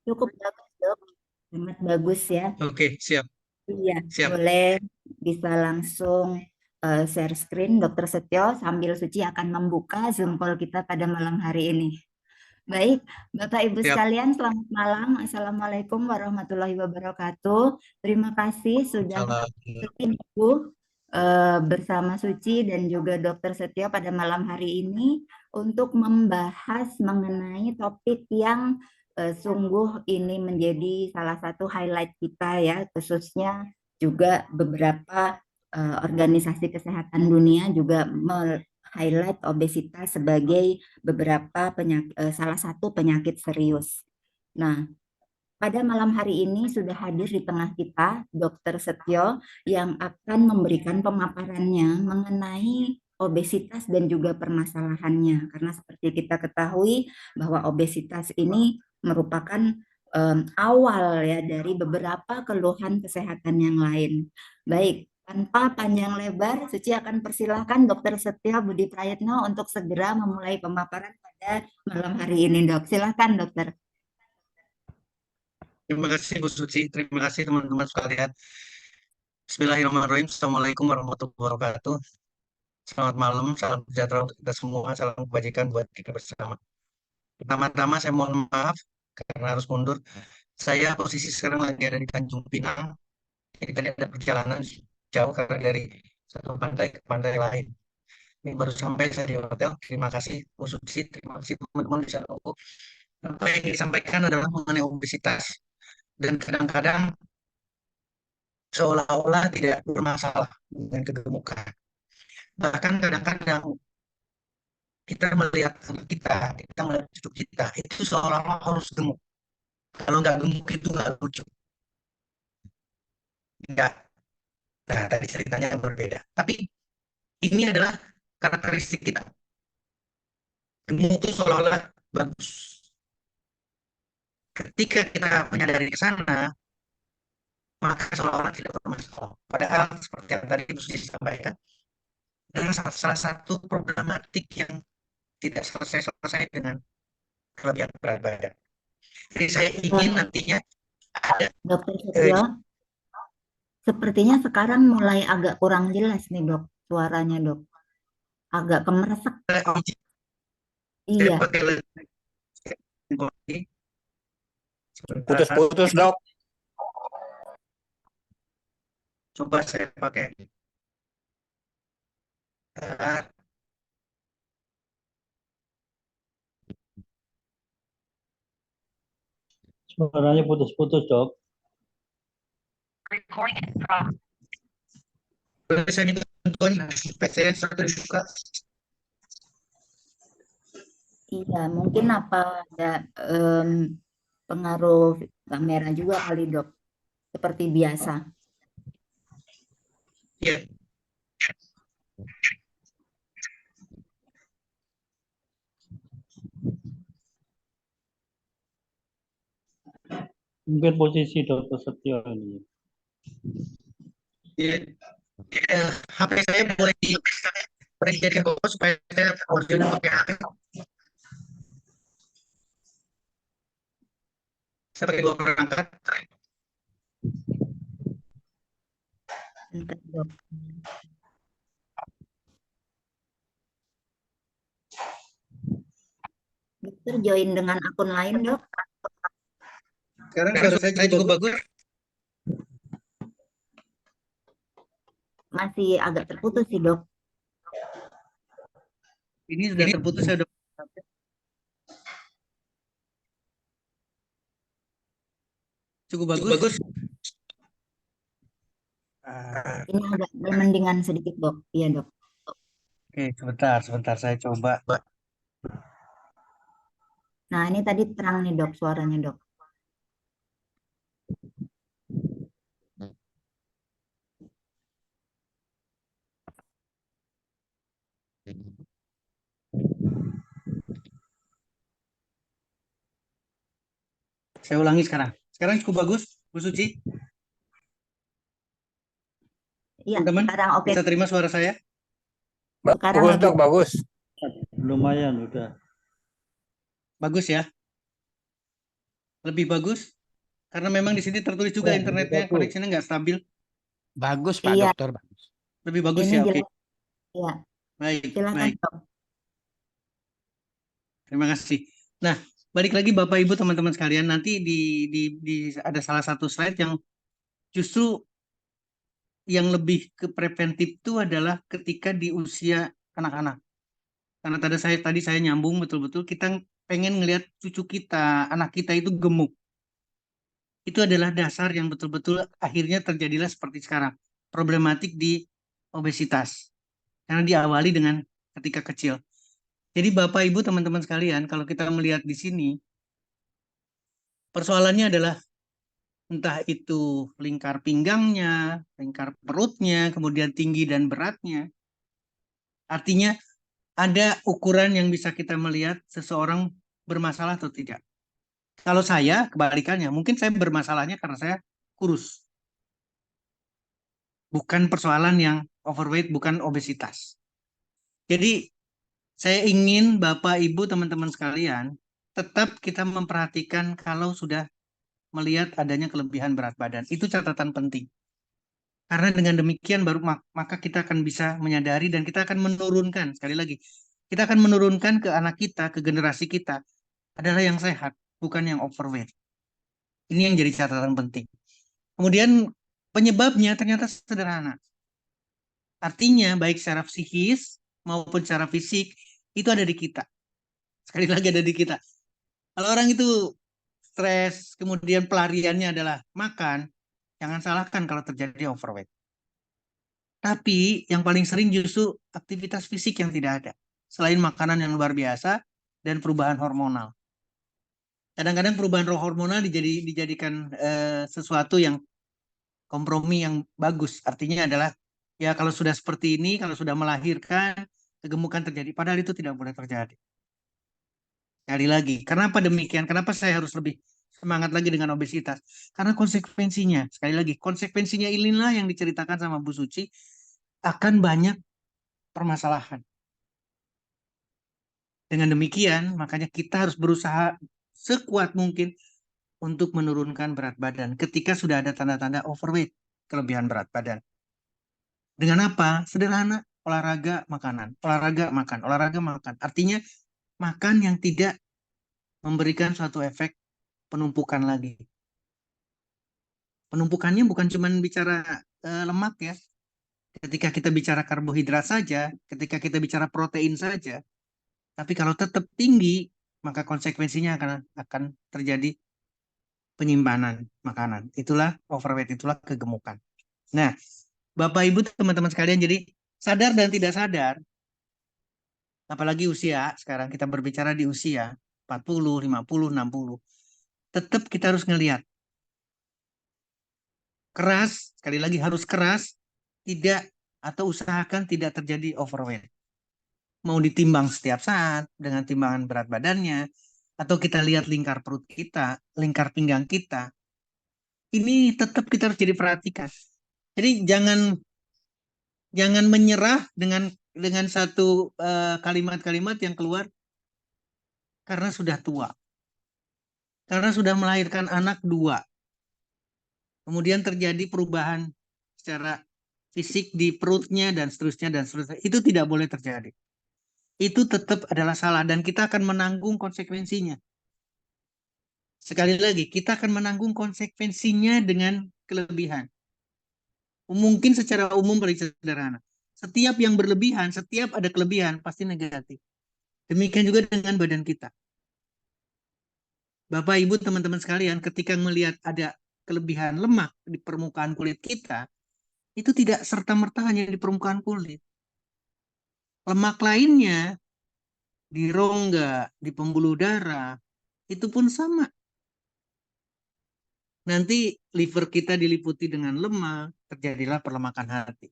Cukup bagus, Dok. Sangat bagus ya. Oke, siap, Iya, siap. boleh bisa langsung share screen Dokter Setio sambil Suci akan membuka Zoom call kita pada malam hari ini. Baik, Bapak Ibu Siap. sekalian, selamat malam. Assalamualaikum warahmatullahi wabarakatuh. Terima kasih sudah Salam. bergabung bersama Suci dan juga Dokter Setio pada malam hari ini untuk membahas mengenai topik yang sungguh ini menjadi salah satu highlight kita ya, khususnya juga beberapa organisasi kesehatan dunia juga highlight obesitas sebagai salah satu penyakit serius. Nah, pada malam hari ini sudah hadir di tengah kita Dr. Setio yang akan memberikan pemaparannya mengenai obesitas dan juga permasalahannya. Karena seperti kita ketahui bahwa obesitas ini merupakan awal ya dari beberapa keluhan kesehatan yang lain. Baik, tanpa panjang lebar, Suci akan persilahkan Dr. Setio Budi Prayitno untuk segera memulai pemaparan pada malam hari ini, Dok. Silakan, Dokter. Terima kasih Bu Suci, terima kasih teman-teman sekalian. Bismillahirrahmanirrahim. Assalamualaikum warahmatullahi wabarakatuh. Selamat malam, salam sejahtera untuk kita semua, salam kebajikan buat kita bersama. Pertama-tama saya mohon maaf karena harus mundur. Saya posisi sekarang lagi ada di Tanjung Pinang. Jadi tadi ada perjalanan jauh karena dari satu pantai ke pantai lain. Ini baru sampai saya di hotel. Terima kasih Bu Suci, terima kasih teman-teman di sana. Apa yang disampaikan adalah mengenai obesitas. Dan kadang-kadang seolah-olah tidak bermasalah dengan kegemukan. Bahkan kadang-kadang kita melihat anak kita melihat cucu kita, itu seolah-olah harus gemuk. Kalau nggak gemuk itu nggak lucu. Nggak. Nah, tadi ceritanya berbeda. Tapi ini adalah karakteristik kita. Gemuk itu seolah-olah bagus. Ketika kita menyadari ke sana, maka seolah-olah tidak bermasalah. Padahal seperti yang tadi Bu Susi sampaikan, adalah salah satu problematik yang tidak selesai-selesai dengan kelebihan berat badan. Jadi saya ingin Eh, nantinya ada Dokter eh, Setio, sepertinya sekarang mulai agak kurang jelas nih, Dok, suaranya, Dok. Agak kemeresek. saya Iya, pakai lagi sebentar. Putus-putus, Dok. Coba saya pakai. Sebentar. Suaranya putus-putus, Dok. Boleh saya minta bantuan supaya saya terbuka. iya. Mungkin apa ada em, pengaruh kamera juga kali, Dok. Seperti biasa. Ya, Mungkin posisi Dokter Setio ini. ya. HP saya boleh dijadikan bawah supaya saya audionya pakai HP. Saya pakai dua perangkat. Bentar, Dok. Dokter join dengan akun lain, Dok. Sekarang suara saya cukup bagus. Masih agak terputus sih, Dok. Ini sudah terputus, saya udah cukup bagus. Bagus. Ini agak mendingan sedikit, Dok. Iya, Dok. Oke, sebentar saya coba. Nah, ini tadi terang nih, Dok, suaranya, Dok. Saya ulangi sekarang. Sekarang cukup bagus, Bu Suci. Iya, Teman-teman, sekarang oke. bisa terima suara saya? Sekarang Bagus, lebih Dok, bagus. Lumayan, udah. Bagus ya? Lebih bagus? Karena memang di sini tertulis juga Ya, lebih internetnya bagus. koneksinya nggak stabil. Bagus Pak Iya, Dokter, bagus. Lebih bagus ini ya, oke. jelas. Ya, Baik, silakan baik. Dok. Terima kasih. Nah, balik lagi Bapak Ibu teman-teman sekalian, nanti ada salah satu slide yang justru yang lebih ke preventif itu adalah ketika di usia anak-anak. Karena tadi saya nyambung betul-betul kita pengen ngelihat cucu kita, anak kita itu gemuk. Itu adalah dasar yang betul-betul akhirnya terjadilah seperti sekarang. Problematik di obesitas. Karena diawali dengan ketika kecil. Jadi Bapak Ibu teman-teman sekalian, kalau kita melihat di sini, persoalannya adalah entah itu lingkar pinggangnya, lingkar perutnya, kemudian tinggi dan beratnya. Artinya ada ukuran yang bisa kita melihat seseorang bermasalah atau tidak. Kalau saya kebalikannya, mungkin saya bermasalahnya karena saya kurus. Bukan persoalan yang overweight, bukan obesitas. Jadi saya ingin Bapak, Ibu, teman-teman sekalian, tetap kita memperhatikan kalau sudah melihat adanya kelebihan berat badan. Itu catatan penting. Karena dengan demikian baru maka kita akan bisa menyadari dan kita akan menurunkan, sekali lagi, kita akan menurunkan ke anak kita, ke generasi kita, adalah yang sehat, bukan yang overweight. Ini yang jadi catatan penting. Kemudian penyebabnya ternyata sederhana. Artinya baik secara psikis maupun secara fisik itu ada di kita. Sekali lagi ada di kita. Kalau orang itu stres, kemudian pelariannya adalah makan, jangan salahkan kalau terjadi overweight. Tapi yang paling sering justru aktivitas fisik yang tidak ada. Selain makanan yang luar biasa dan perubahan hormonal. Kadang-kadang perubahan hormonal dijadikan sesuatu yang kompromi yang bagus. Artinya adalah ya kalau sudah seperti ini, kalau sudah melahirkan, kegemukan terjadi. Padahal itu tidak boleh terjadi. Sekali lagi, kenapa demikian? Kenapa saya harus lebih semangat lagi dengan obesitas? Karena konsekuensinya, sekali lagi, konsekuensinya inilah yang diceritakan sama Bu Suci, akan banyak permasalahan. Dengan demikian, makanya kita harus berusaha sekuat mungkin untuk menurunkan berat badan ketika sudah ada tanda-tanda overweight, kelebihan berat badan. Dengan apa? Sederhana, olahraga, makanan. Olahraga, makan. Olahraga, makan. Artinya, makan yang tidak memberikan suatu efek penumpukan lagi. Penumpukannya bukan cuma bicara lemak ya. Ketika kita bicara karbohidrat saja, ketika kita bicara protein saja, tapi kalau tetap tinggi, maka konsekuensinya akan terjadi penyimpanan makanan. Itulah overweight, itulah kegemukan. Nah, Bapak Ibu teman-teman sekalian, jadi sadar dan tidak sadar, apalagi usia, sekarang kita berbicara di usia 40, 50, 60, tetap kita harus ngelihat keras, sekali lagi harus keras, tidak atau usahakan tidak terjadi overweight. Mau ditimbang setiap saat dengan timbangan berat badannya, atau kita lihat lingkar perut kita, lingkar pinggang kita, ini tetap kita harus jadi perhatikan. Jadi jangan menyerah dengan satu kalimat-kalimat yang keluar karena sudah tua, karena sudah melahirkan anak 2, kemudian terjadi perubahan secara fisik di perutnya dan seterusnya dan seterusnya. Itu tidak boleh terjadi. Itu tetap adalah salah dan kita akan menanggung konsekuensinya. Sekali lagi, kita akan menanggung konsekuensinya dengan kelebihan. Mungkin secara umum paling sederhana. Setiap yang berlebihan, setiap ada kelebihan, pasti negatif. Demikian juga dengan badan kita. Bapak, Ibu, teman-teman sekalian, ketika melihat ada kelebihan lemak di permukaan kulit kita, itu tidak serta-merta hanya di permukaan kulit. Lemak lainnya, di rongga, di pembuluh darah, itu pun sama. Nanti liver kita diliputi dengan lemak, terjadilah perlemakan hati.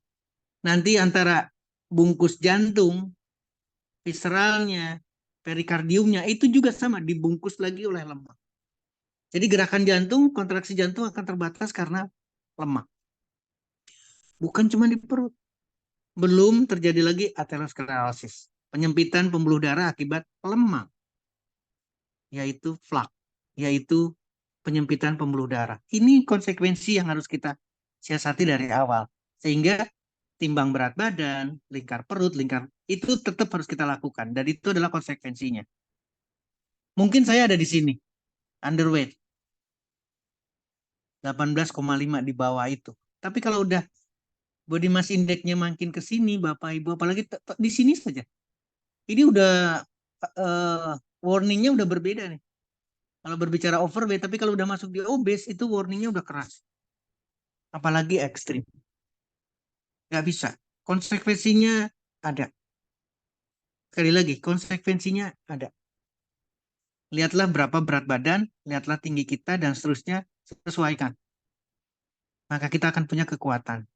Nanti antara bungkus jantung, visceralnya, perikardiumnya, itu juga sama, dibungkus lagi oleh lemak. Jadi gerakan jantung, kontraksi jantung akan terbatas karena lemak. Bukan cuma di perut. Belum terjadi lagi aterosklerosis, penyempitan pembuluh darah akibat lemak, yaitu flak, yaitu penyempitan pembuluh darah. Ini konsekuensi yang harus kita siasati dari awal. Sehingga timbang berat badan, lingkar perut, itu tetap harus kita lakukan. Dan itu adalah konsekuensinya. Mungkin saya ada di sini, underweight. 18,5 di bawah itu. Tapi kalau udah body mass index-nya makin ke sini, Bapak Ibu, apalagi di sini saja. Ini udah warningnya udah berbeda nih. Kalau berbicara overweight, tapi kalau udah masuk di obes, itu warningnya udah keras. Apalagi ekstrim. Nggak bisa. Konsekuensinya ada. Sekali lagi, konsekuensinya ada. Lihatlah berapa berat badan, lihatlah tinggi kita, dan seterusnya sesuaikan. Maka kita akan punya kekuatan.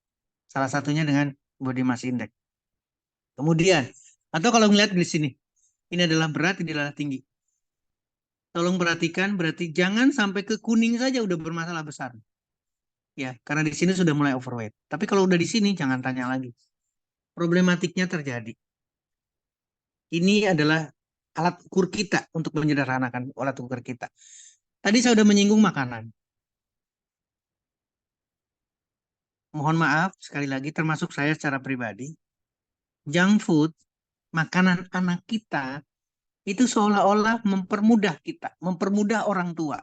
Salah satunya dengan body mass index. Kemudian, atau kalau ngelihat di sini, ini adalah berat, ini adalah tinggi. Tolong perhatikan, berarti jangan sampai ke kuning saja udah bermasalah besar. Ya, karena di sini sudah mulai overweight. Tapi kalau udah di sini, jangan tanya lagi. Problematiknya terjadi. Ini adalah alat ukur kita untuk menyederhanakan alat ukur kita. Tadi saya sudah menyinggung makanan. Mohon maaf, sekali lagi, termasuk saya secara pribadi. Junk food, makanan anak kita, itu seolah-olah mempermudah kita, mempermudah orang tua.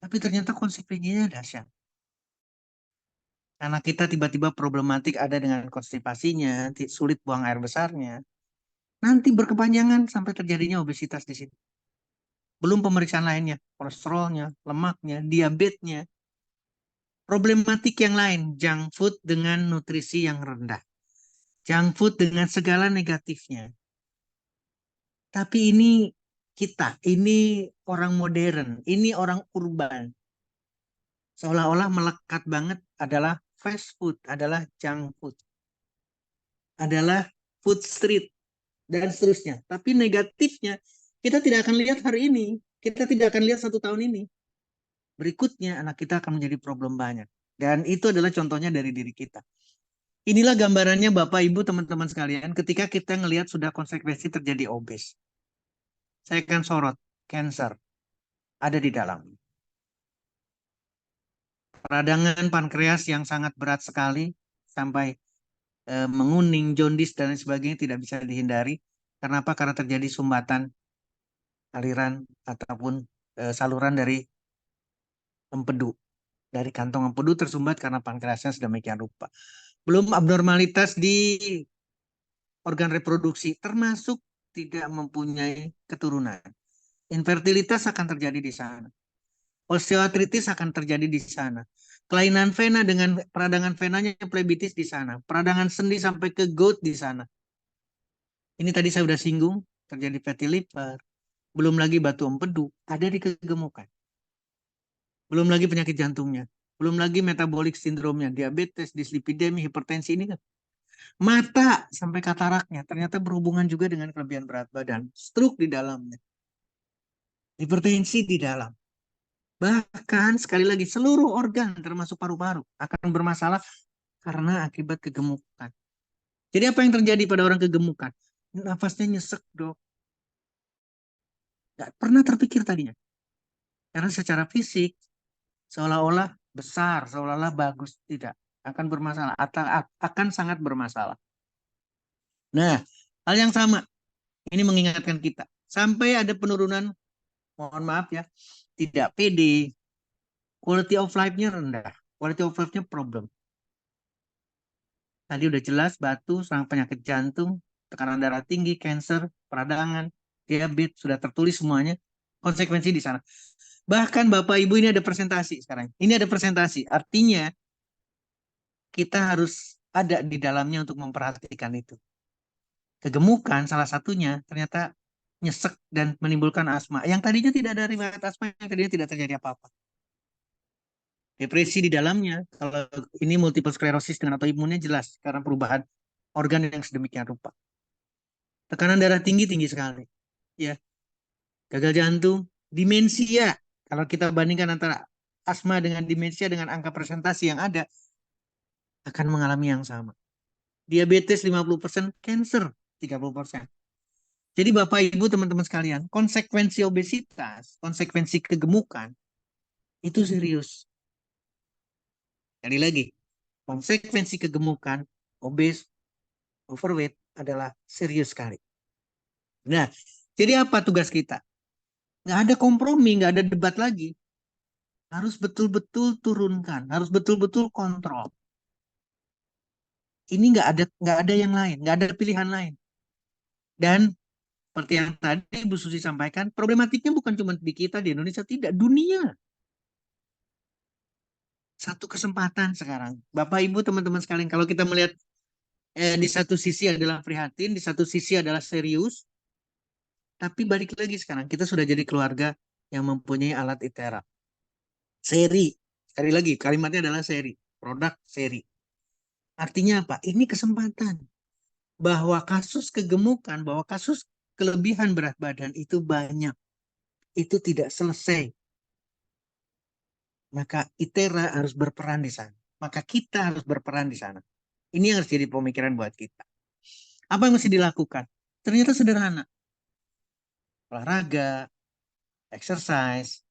Tapi ternyata konsekuensinya dahsyat. Anak kita tiba-tiba problematik ada dengan konstipasinya, sulit buang air besarnya. Nanti berkepanjangan sampai terjadinya obesitas di situ. Belum pemeriksaan lainnya, kolesterolnya, lemaknya, diabetesnya. Problematik yang lain, junk food dengan nutrisi yang rendah. Junk food dengan segala negatifnya. Tapi ini kita, ini orang modern, ini orang urban. Seolah-olah melekat banget adalah fast food, adalah junk food. Adalah food street, dan seterusnya. Tapi negatifnya, kita tidak akan lihat hari ini. Kita tidak akan lihat 1 tahun ini. Berikutnya, anak kita akan menjadi problem banyak. Dan itu adalah contohnya dari diri kita. Inilah gambarannya Bapak, Ibu, teman-teman sekalian, ketika kita ngelihat sudah konsekuensi terjadi obes. Saya akan sorot, cancer ada di dalam. Peradangan pankreas yang sangat berat sekali, sampai menguning, jaundice, dan lain sebagainya tidak bisa dihindari. Kenapa? Karena terjadi sumbatan aliran ataupun saluran dari empedu. Dari kantong empedu tersumbat karena pankreasnya sedemikian rupa. Belum abnormalitas di organ reproduksi, termasuk tidak mempunyai keturunan. Infertilitas akan terjadi di sana. Osteoartritis akan terjadi di sana. Kelainan vena dengan peradangan venanya plebitis di sana. Peradangan sendi sampai ke gout di sana. Ini tadi saya sudah singgung, terjadi fatty liver. Belum lagi batu empedu, ada di kegemukan. Belum lagi penyakit jantungnya. Belum lagi metabolic syndrome-nya, diabetes, dislipidemi, hipertensi ini kan. Mata sampai kataraknya ternyata berhubungan juga dengan kelebihan berat badan. Stroke di dalamnya. Hipertensi di dalam. Bahkan sekali lagi seluruh organ termasuk paru-paru akan bermasalah karena akibat kegemukan. Jadi apa yang terjadi pada orang kegemukan? Nafasnya nyesek, Dok. Gak pernah terpikir tadinya. Karena secara fisik seolah-olah besar, seolah-olah bagus. Tidak. Akan bermasalah. Akan sangat bermasalah. Nah, hal yang sama. Ini mengingatkan kita. Sampai ada penurunan, mohon maaf ya, tidak pede. Quality of life-nya rendah. Quality of life-nya problem. Tadi udah jelas, batu, serang penyakit jantung, tekanan darah tinggi, cancer, peradangan, diabetes, sudah tertulis semuanya. Konsekuensi di sana. Bahkan Bapak Ibu ini ada presentasi sekarang. Ini ada presentasi. Artinya kita harus ada di dalamnya untuk memperhatikan itu. Kegemukan salah satunya ternyata nyesek dan menimbulkan asma. Yang tadinya tidak ada riwayat asma, yang tadinya tidak terjadi apa-apa. Depresi di dalamnya, kalau ini multiple sclerosis dengan autoimunnya jelas karena perubahan organ yang sedemikian rupa. Tekanan darah tinggi sekali. Ya. Gagal jantung, demensia. Kalau kita bandingkan antara asma dengan demensia dengan angka presentasi yang ada, akan mengalami yang sama. Diabetes 50%, cancer 30%. Jadi Bapak Ibu teman-teman sekalian, konsekuensi obesitas, konsekuensi kegemukan, Itu serius. Sekali lagi, konsekuensi kegemukan, obes, overweight adalah serius sekali. Nah, jadi apa tugas kita? Nggak ada kompromi, nggak ada debat lagi. Harus betul-betul turunkan, harus betul-betul kontrol. Ini nggak ada yang lain, nggak ada pilihan lain. Dan seperti yang tadi Bu Susi sampaikan, problematiknya bukan cuma di kita di Indonesia, tidak, dunia. Satu kesempatan sekarang, Bapak Ibu teman-teman sekalian, kalau kita melihat di satu sisi adalah prihatin, di satu sisi adalah serius, tapi balik lagi sekarang kita sudah jadi keluarga yang mempunyai alat ITERA. Seri, sekali lagi kalimatnya adalah seri, produk seri. Artinya apa? Ini kesempatan bahwa kasus kegemukan, bahwa kasus kelebihan berat badan itu banyak. Itu tidak selesai. Maka ITERA harus berperan di sana. Maka kita harus berperan di sana. Ini yang harus jadi pemikiran buat kita. Apa yang mesti dilakukan? Ternyata sederhana. Olahraga, exercise,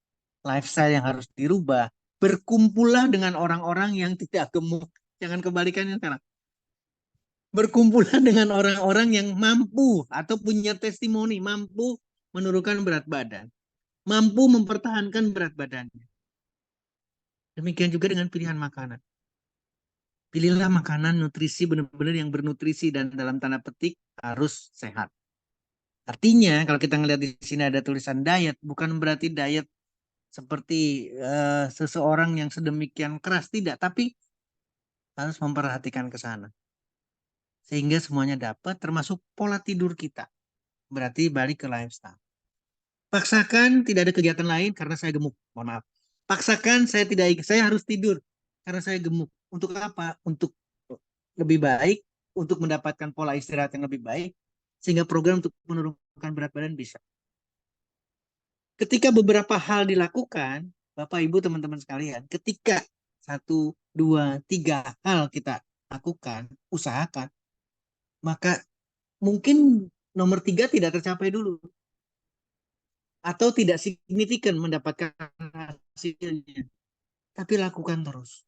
lifestyle yang harus dirubah. Berkumpullah dengan orang-orang yang tidak gemuk. Jangan kebalikannya sekarang. Berkumpullah dengan orang-orang yang mampu atau punya testimoni, mampu menurunkan berat badan, mampu mempertahankan berat badannya. Demikian juga dengan pilihan makanan. Pilihlah makanan nutrisi benar-benar yang bernutrisi dan dalam tanda petik harus sehat. Artinya kalau kita ngelihat di sini ada tulisan diet, bukan berarti diet seperti seseorang yang sedemikian keras, tidak, tapi harus memperhatikan ke sana. Sehingga semuanya dapat, termasuk pola tidur kita. Berarti balik ke lifestyle. Paksakan tidak ada kegiatan lain karena saya gemuk. Mohon maaf. Paksakan saya harus tidur karena saya gemuk. Untuk apa? Untuk lebih baik, untuk mendapatkan pola istirahat yang lebih baik, sehingga program untuk menurunkan berat badan bisa. Ketika beberapa hal dilakukan, Bapak Ibu teman-teman sekalian, ketika 1, 2, 3 hal kita lakukan, usahakan, maka mungkin nomor 3 tidak tercapai dulu. Atau tidak signifikan mendapatkan hasilnya. Tapi lakukan terus.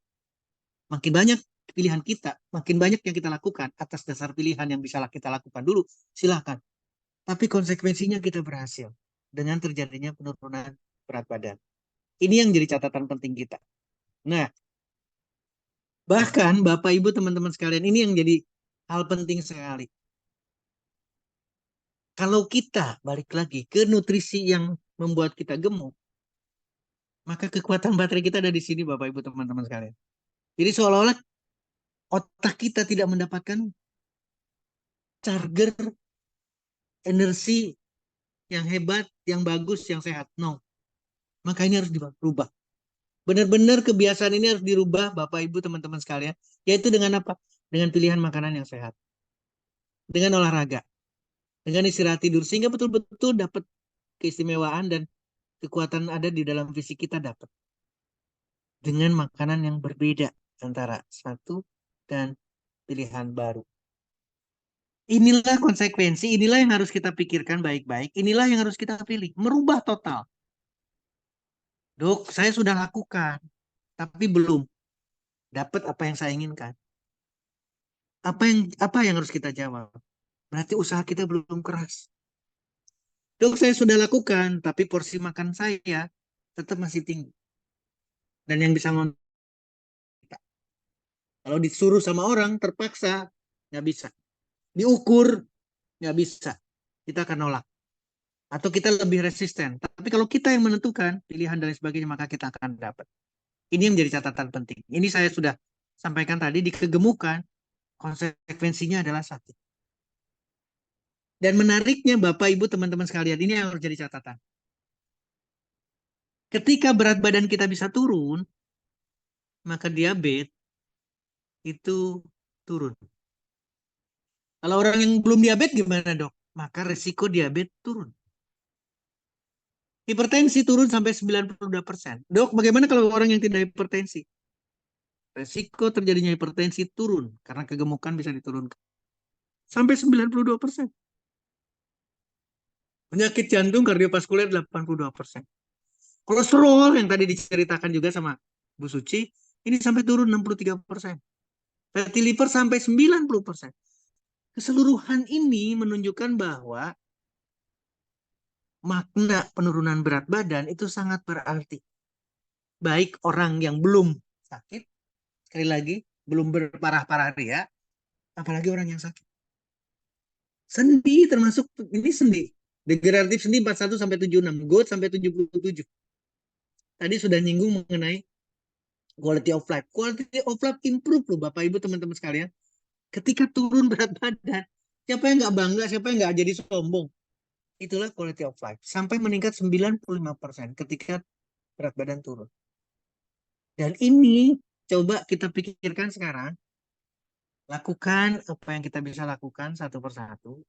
Makin banyak pilihan kita, makin banyak yang kita lakukan atas dasar pilihan yang bisa kita lakukan dulu, silakan. Tapi konsekuensinya kita berhasil dengan terjadinya penurunan berat badan. Ini yang jadi catatan penting kita. Nah, bahkan Bapak Ibu teman-teman sekalian, ini yang jadi hal penting sekali. Kalau kita balik lagi ke nutrisi yang membuat kita gemuk, maka kekuatan baterai kita ada di sini Bapak Ibu teman-teman sekalian. Jadi seolah-olah otak kita tidak mendapatkan charger energi yang hebat, yang bagus, yang sehat. No. Maka ini harus dirubah. Benar-benar kebiasaan ini harus dirubah Bapak Ibu teman-teman sekalian. Yaitu dengan apa? Dengan pilihan makanan yang sehat. Dengan olahraga. Dengan istirahat tidur. Sehingga betul-betul dapat keistimewaan dan kekuatan ada di dalam fisik kita dapat. Dengan makanan yang berbeda antara satu dan pilihan baru. Inilah konsekuensi, inilah yang harus kita pikirkan baik-baik, inilah yang harus kita pilih. Merubah total. Dok, saya sudah lakukan, tapi belum dapat apa yang saya inginkan. Apa yang harus kita jawab? Berarti usaha kita belum keras. Dok, saya sudah lakukan, tapi porsi makan saya tetap masih tinggi. Dan yang bisa ngontrol kita. Kalau disuruh sama orang, terpaksa, nggak bisa. Diukur, nggak bisa. Kita akan nolak. Atau kita lebih resisten. Tapi kalau kita yang menentukan pilihan dan sebagainya, maka kita akan dapat. Ini yang menjadi catatan penting. Ini saya sudah sampaikan tadi, di kegemukan, konsekuensinya adalah sakit. Dan menariknya Bapak Ibu teman-teman sekalian, ini yang harus jadi catatan. Ketika berat badan kita bisa turun, maka diabetes itu turun. Kalau orang yang belum diabetes gimana dok? Maka resiko diabetes turun. Hipertensi turun sampai 92%. Dok, bagaimana kalau orang yang tidak hipertensi? Resiko terjadinya hipertensi turun karena kegemukan bisa diturunkan. Sampai 92%. Penyakit jantung kardiovaskuler 82%. Kolesterol yang tadi diceritakan juga sama Bu Suci, ini sampai turun 63%. Fatty liver sampai 90%. Keseluruhan ini menunjukkan bahwa makna penurunan berat badan itu sangat berarti. Baik orang yang belum sakit, sekali lagi, belum berparah-parah ria, apalagi orang yang sakit. Sendi termasuk, ini sendi. Degeneratif sendi 41 sampai 76, GOAT sampai 77. Tadi sudah nyinggung mengenai quality of life. Quality of life improve loh Bapak Ibu teman-teman sekalian. Ketika turun berat badan, siapa yang nggak bangga, siapa yang nggak jadi sombong. Itulah quality of life. Sampai meningkat 95% ketika berat badan turun. Dan ini coba kita pikirkan sekarang. Lakukan apa yang kita bisa lakukan satu persatu.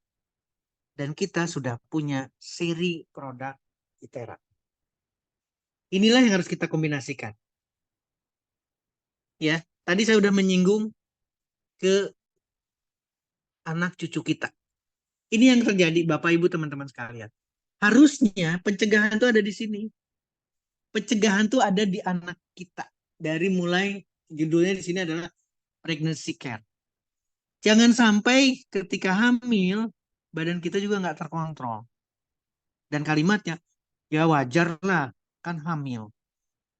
Dan kita sudah punya seri produk ITERA. Inilah yang harus kita kombinasikan. Ya, tadi saya sudah menyinggung ke anak cucu kita. Ini yang terjadi Bapak Ibu teman-teman sekalian. Harusnya pencegahan itu ada di sini. Pencegahan itu ada di anak kita. Dari mulai judulnya di sini adalah pregnancy care. Jangan sampai ketika hamil badan kita juga nggak terkontrol. Dan kalimatnya, ya wajar lah kan hamil.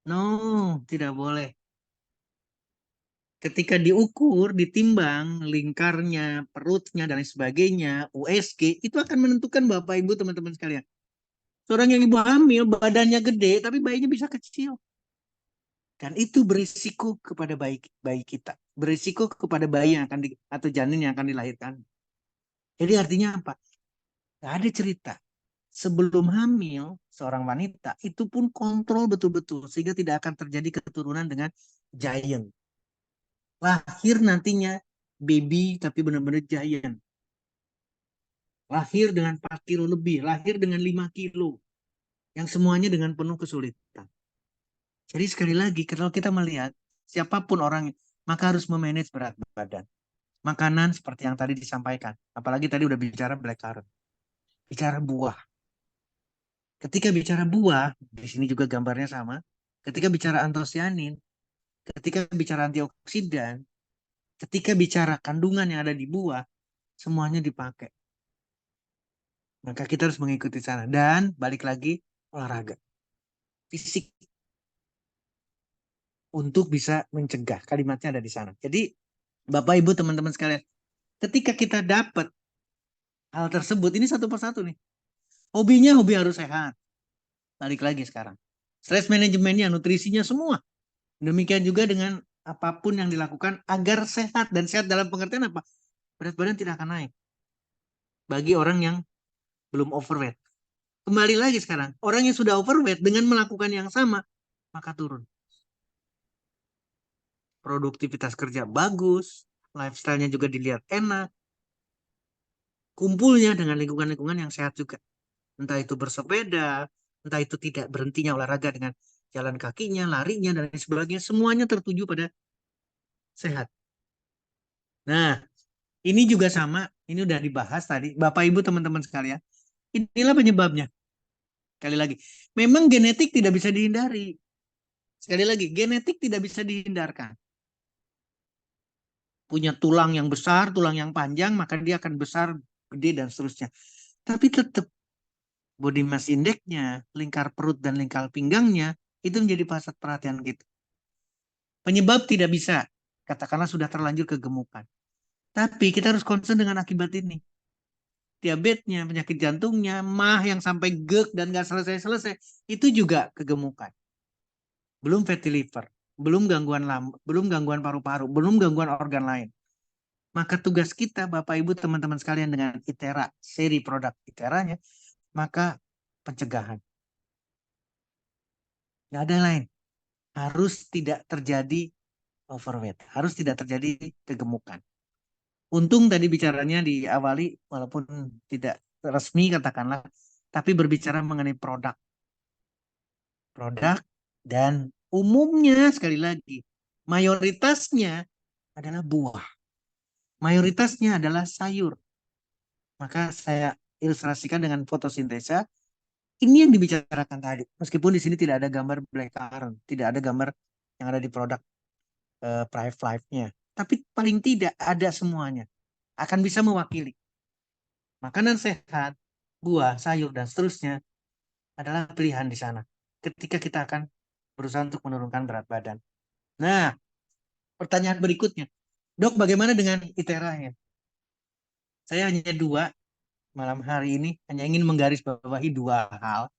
No, tidak boleh. Ketika diukur, ditimbang lingkarnya, perutnya, dan lain sebagainya, USG, itu akan menentukan Bapak Ibu teman-teman sekalian. Seorang yang ibu hamil, badannya gede, tapi bayinya bisa kecil. Dan itu berisiko kepada bayi kita. Berisiko kepada bayi yang akan atau janin yang akan dilahirkan. Jadi artinya apa? Gak ada cerita. Sebelum hamil, seorang wanita itu pun kontrol betul-betul. Sehingga tidak akan terjadi keturunan dengan giant. Lahir nantinya baby tapi benar-benar giant. Lahir dengan 4 kilo lebih. Lahir dengan 5 kilo. Yang semuanya dengan penuh kesulitan. Jadi sekali lagi, kalau kita melihat siapapun orangnya, maka harus memanage berat badan. Makanan seperti yang tadi disampaikan. Apalagi tadi udah bicara blackcurrant. Bicara buah. Ketika bicara buah, di sini juga gambarnya sama. Ketika bicara antosianin, ketika bicara antioksidan, ketika bicara kandungan yang ada di buah, semuanya dipakai. Maka kita harus mengikuti sana. Dan balik lagi, olahraga. Fisik. Untuk bisa mencegah. Kalimatnya ada di sana. Jadi, Bapak Ibu teman-teman sekalian, ketika kita dapat hal tersebut, ini satu persatu nih. Hobinya hobi harus sehat. Balik lagi sekarang. Stress manajemennya, nutrisinya semua. Demikian juga dengan apapun yang dilakukan agar sehat. Dan sehat dalam pengertian apa? Berat badan tidak akan naik. Bagi orang yang belum overweight. Kembali lagi sekarang. Orang yang sudah overweight dengan melakukan yang sama, maka turun. Produktivitas kerja bagus. Lifestyle-nya juga dilihat enak. Kumpulnya dengan lingkungan-lingkungan yang sehat juga. Entah itu bersepeda, entah itu tidak berhentinya olahraga dengan jalan kakinya, larinya, dan lain sebagainya. Semuanya tertuju pada sehat. Nah, ini juga sama. Ini udah dibahas tadi. Bapak, Ibu, teman-teman sekalian. Inilah penyebabnya. Sekali lagi. Memang genetik tidak bisa dihindari. Sekali lagi, genetik tidak bisa dihindarkan. Punya tulang yang besar, tulang yang panjang, maka dia akan besar, gede, dan seterusnya. Tapi tetap body mass index-nya, lingkar perut dan lingkar pinggangnya, itu menjadi pusat perhatian kita. Penyebab tidak bisa, katakanlah sudah terlanjur kegemukan. Tapi kita harus concern dengan akibat ini. Diabetesnya, penyakit jantungnya, mah yang sampai gek dan gak selesai-selesai, itu juga kegemukan. Belum fatty liver, belum gangguan lambung, belum gangguan paru-paru, belum gangguan organ lain. Maka tugas kita, Bapak Ibu teman-teman sekalian dengan ITERA, seri produk ITERA-nya, maka pencegahan. Nggak ada lain. Harus tidak terjadi overweight. Harus tidak terjadi kegemukan. Untung tadi bicaranya diawali, walaupun tidak resmi katakanlah, tapi berbicara mengenai produk. Produk dan umumnya sekali lagi, mayoritasnya adalah buah. Mayoritasnya adalah sayur. Maka saya ilustrasikan dengan fotosintesa. Ini yang dibicarakan tadi. Meskipun di sini tidak ada gambar blackcurrant, tidak ada gambar yang ada di produk private life-nya. Tapi paling tidak ada semuanya. Akan bisa mewakili. Makanan sehat, buah, sayur, dan seterusnya adalah pilihan di sana. Ketika kita akan berusaha untuk menurunkan berat badan. Nah, pertanyaan berikutnya. Dok, bagaimana dengan ITERA-nya? Saya hanya dua malam hari ini, hanya ingin menggarisbawahi dua hal.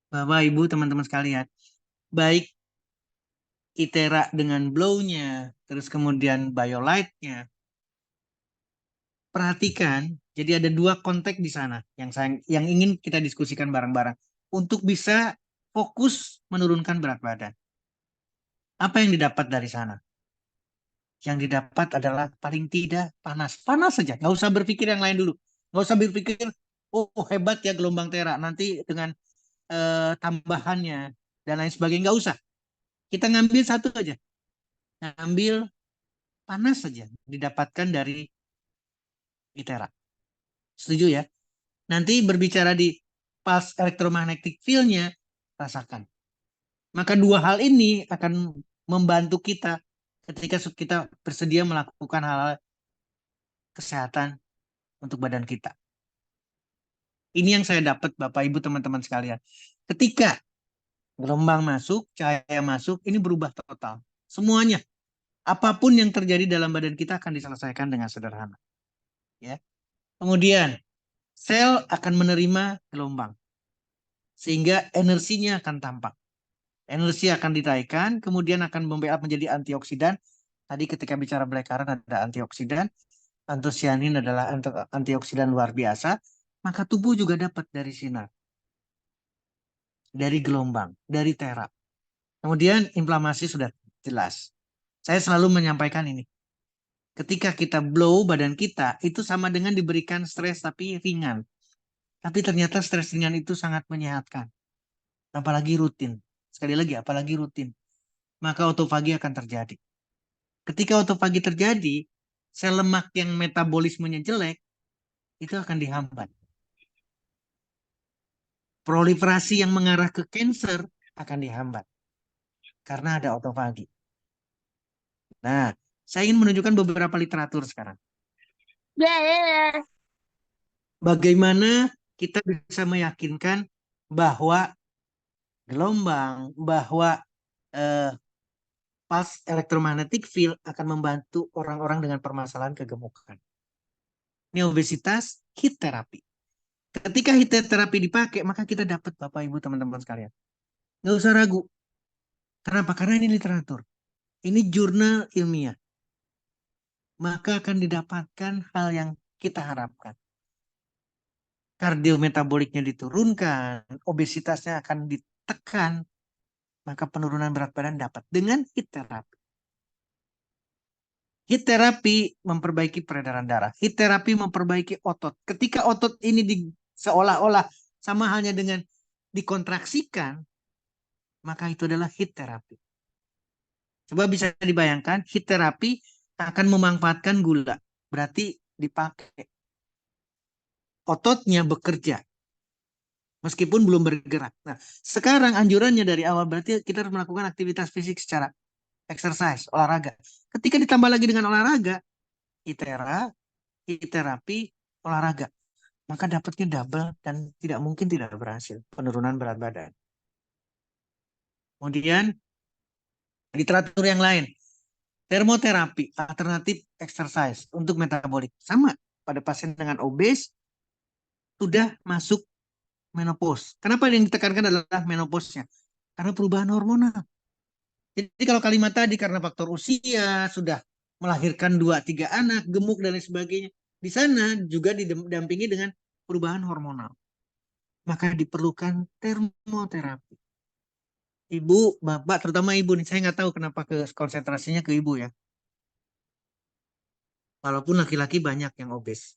Bapak, Ibu, teman-teman sekalian. Baik ITERA dengan blow-nya, terus kemudian BioLite-nya. Perhatikan, jadi ada dua konteks di sana yang ingin kita diskusikan bareng-bareng untuk bisa fokus menurunkan berat badan. Apa yang didapat dari sana? Yang didapat adalah paling tidak panas. Panas saja, nggak usah berpikir yang lain dulu. Nggak usah berpikir, oh hebat ya gelombang tera, nanti dengan tambahannya dan lain sebagainya. Nggak usah. Kita ngambil satu aja. Ngambil panas saja didapatkan dari ITERA. Setuju ya? Nanti berbicara di pulse electromagnetic field-nya, rasakan. Maka dua hal ini akan membantu kita ketika kita bersedia melakukan hal-hal kesehatan untuk badan kita. Ini yang saya dapat Bapak Ibu teman-teman sekalian. Ketika gelombang masuk, cahaya masuk, ini berubah total. Semuanya. Apapun yang terjadi dalam badan kita akan diselesaikan dengan sederhana. Ya. Kemudian, sel akan menerima gelombang. Sehingga energinya akan tampak. Energi akan dinaikkan, kemudian akan membackup menjadi antioksidan. Tadi ketika bicara blackcurrant ada antioksidan. Antosianin adalah antioksidan luar biasa. Maka tubuh juga dapat dari sinar. Dari gelombang, dari tera. Kemudian inflamasi sudah jelas. Saya selalu menyampaikan ini. Ketika kita blow badan kita, itu sama dengan diberikan stres tapi ringan. Tapi ternyata stres ringan itu sangat menyehatkan. Apalagi rutin. Sekali lagi, apalagi rutin. Maka autofagi akan terjadi. Ketika autofagi terjadi, sel lemak yang metabolismenya jelek, itu akan dihambat. Proliferasi yang mengarah ke kanker akan dihambat. Karena ada autofagi. Nah, saya ingin menunjukkan beberapa literatur sekarang. Bagaimana kita bisa meyakinkan bahwa gelombang, bahwa pulse electromagnetic field akan membantu orang-orang dengan permasalahan kegemukan. Ini obesitas, heat therapy. Ketika heat therapy dipakai, maka kita dapat Bapak Ibu teman-teman sekalian. Nggak usah ragu. Kenapa? Karena ini literatur. Ini jurnal ilmiah. Maka akan didapatkan hal yang kita harapkan. Kardiometaboliknya diturunkan, obesitasnya akan ditekan, maka penurunan berat badan dapat dengan heat therapy. Heat therapy memperbaiki peredaran darah. Heat therapy memperbaiki otot. Ketika otot ini seolah-olah sama halnya dengan dikontraksikan, maka itu adalah heat therapy. Coba bisa dibayangkan, heat therapy akan memanfaatkan gula. Berarti dipakai. Ototnya bekerja. Meskipun belum bergerak. Nah, sekarang anjurannya dari awal berarti kita harus melakukan aktivitas fisik secara exercise, olahraga. Ketika ditambah lagi dengan olahraga, ITERA, terapi, olahraga. Maka dapatnya double dan tidak mungkin tidak berhasil. Penurunan berat badan. Kemudian, literatur yang lain. Termoterapi, alternatif exercise untuk metabolik. Sama pada pasien dengan obes, sudah masuk menopause. Kenapa yang ditekankan adalah menopause-nya? Karena perubahan hormonal. Jadi kalau kalimat tadi karena faktor usia, sudah melahirkan 2-3 anak, gemuk dan lain sebagainya. Di sana juga didampingi dengan perubahan hormonal. Maka diperlukan termoterapi. Ibu, bapak, terutama ibu nih, saya nggak tahu kenapa konsentrasinya ke ibu ya. Walaupun laki-laki banyak yang obes.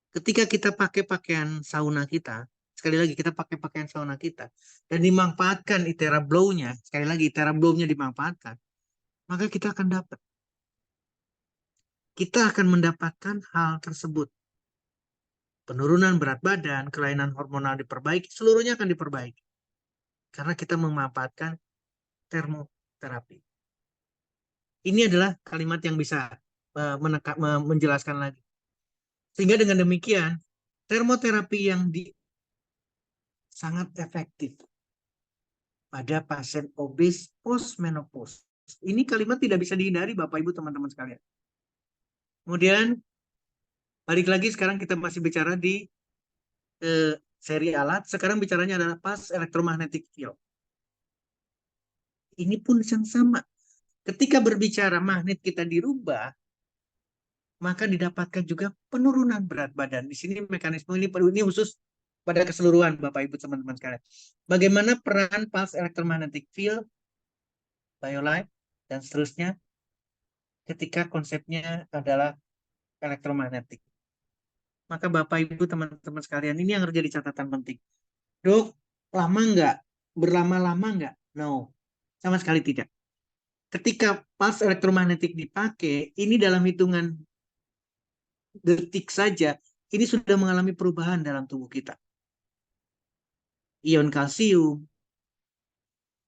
Ketika kita pakai pakaian sauna kita, sekali lagi kita pakai pakaian sauna kita, dan dimanfaatkan ITERA blow-nya, sekali lagi ITERA blow-nya dimanfaatkan, maka kita akan dapat. Kita akan mendapatkan hal tersebut. penurunan berat badan, kelainan hormonal diperbaiki, seluruhnya akan diperbaiki. Karena kita memanfaatkan termoterapi. Ini adalah kalimat yang bisa menjelaskan lagi. Sehingga dengan demikian, termoterapi yang sangat efektif pada pasien obes postmenopause. Ini kalimat tidak bisa dihindari Bapak Ibu teman-teman sekalian. Kemudian balik lagi sekarang kita masih bicara di seri alat. Sekarang bicaranya adalah pulse electromagnetic field. Ini pun yang sama. Ketika berbicara magnet kita dirubah, maka didapatkan juga penurunan berat badan. Di sini mekanisme ini khusus pada keseluruhan Bapak Ibu teman-teman sekalian. Bagaimana peran pulse electromagnetic field, BioLife, dan seterusnya ketika konsepnya adalah elektromagnetik. Maka Bapak Ibu teman-teman sekalian, ini yang menjadi catatan penting. Dok, lama nggak? Berlama-lama nggak? No, sama sekali tidak. Ketika pulse elektromagnetik dipakai, ini dalam hitungan detik saja, ini sudah mengalami perubahan dalam tubuh kita. Ion kalsium,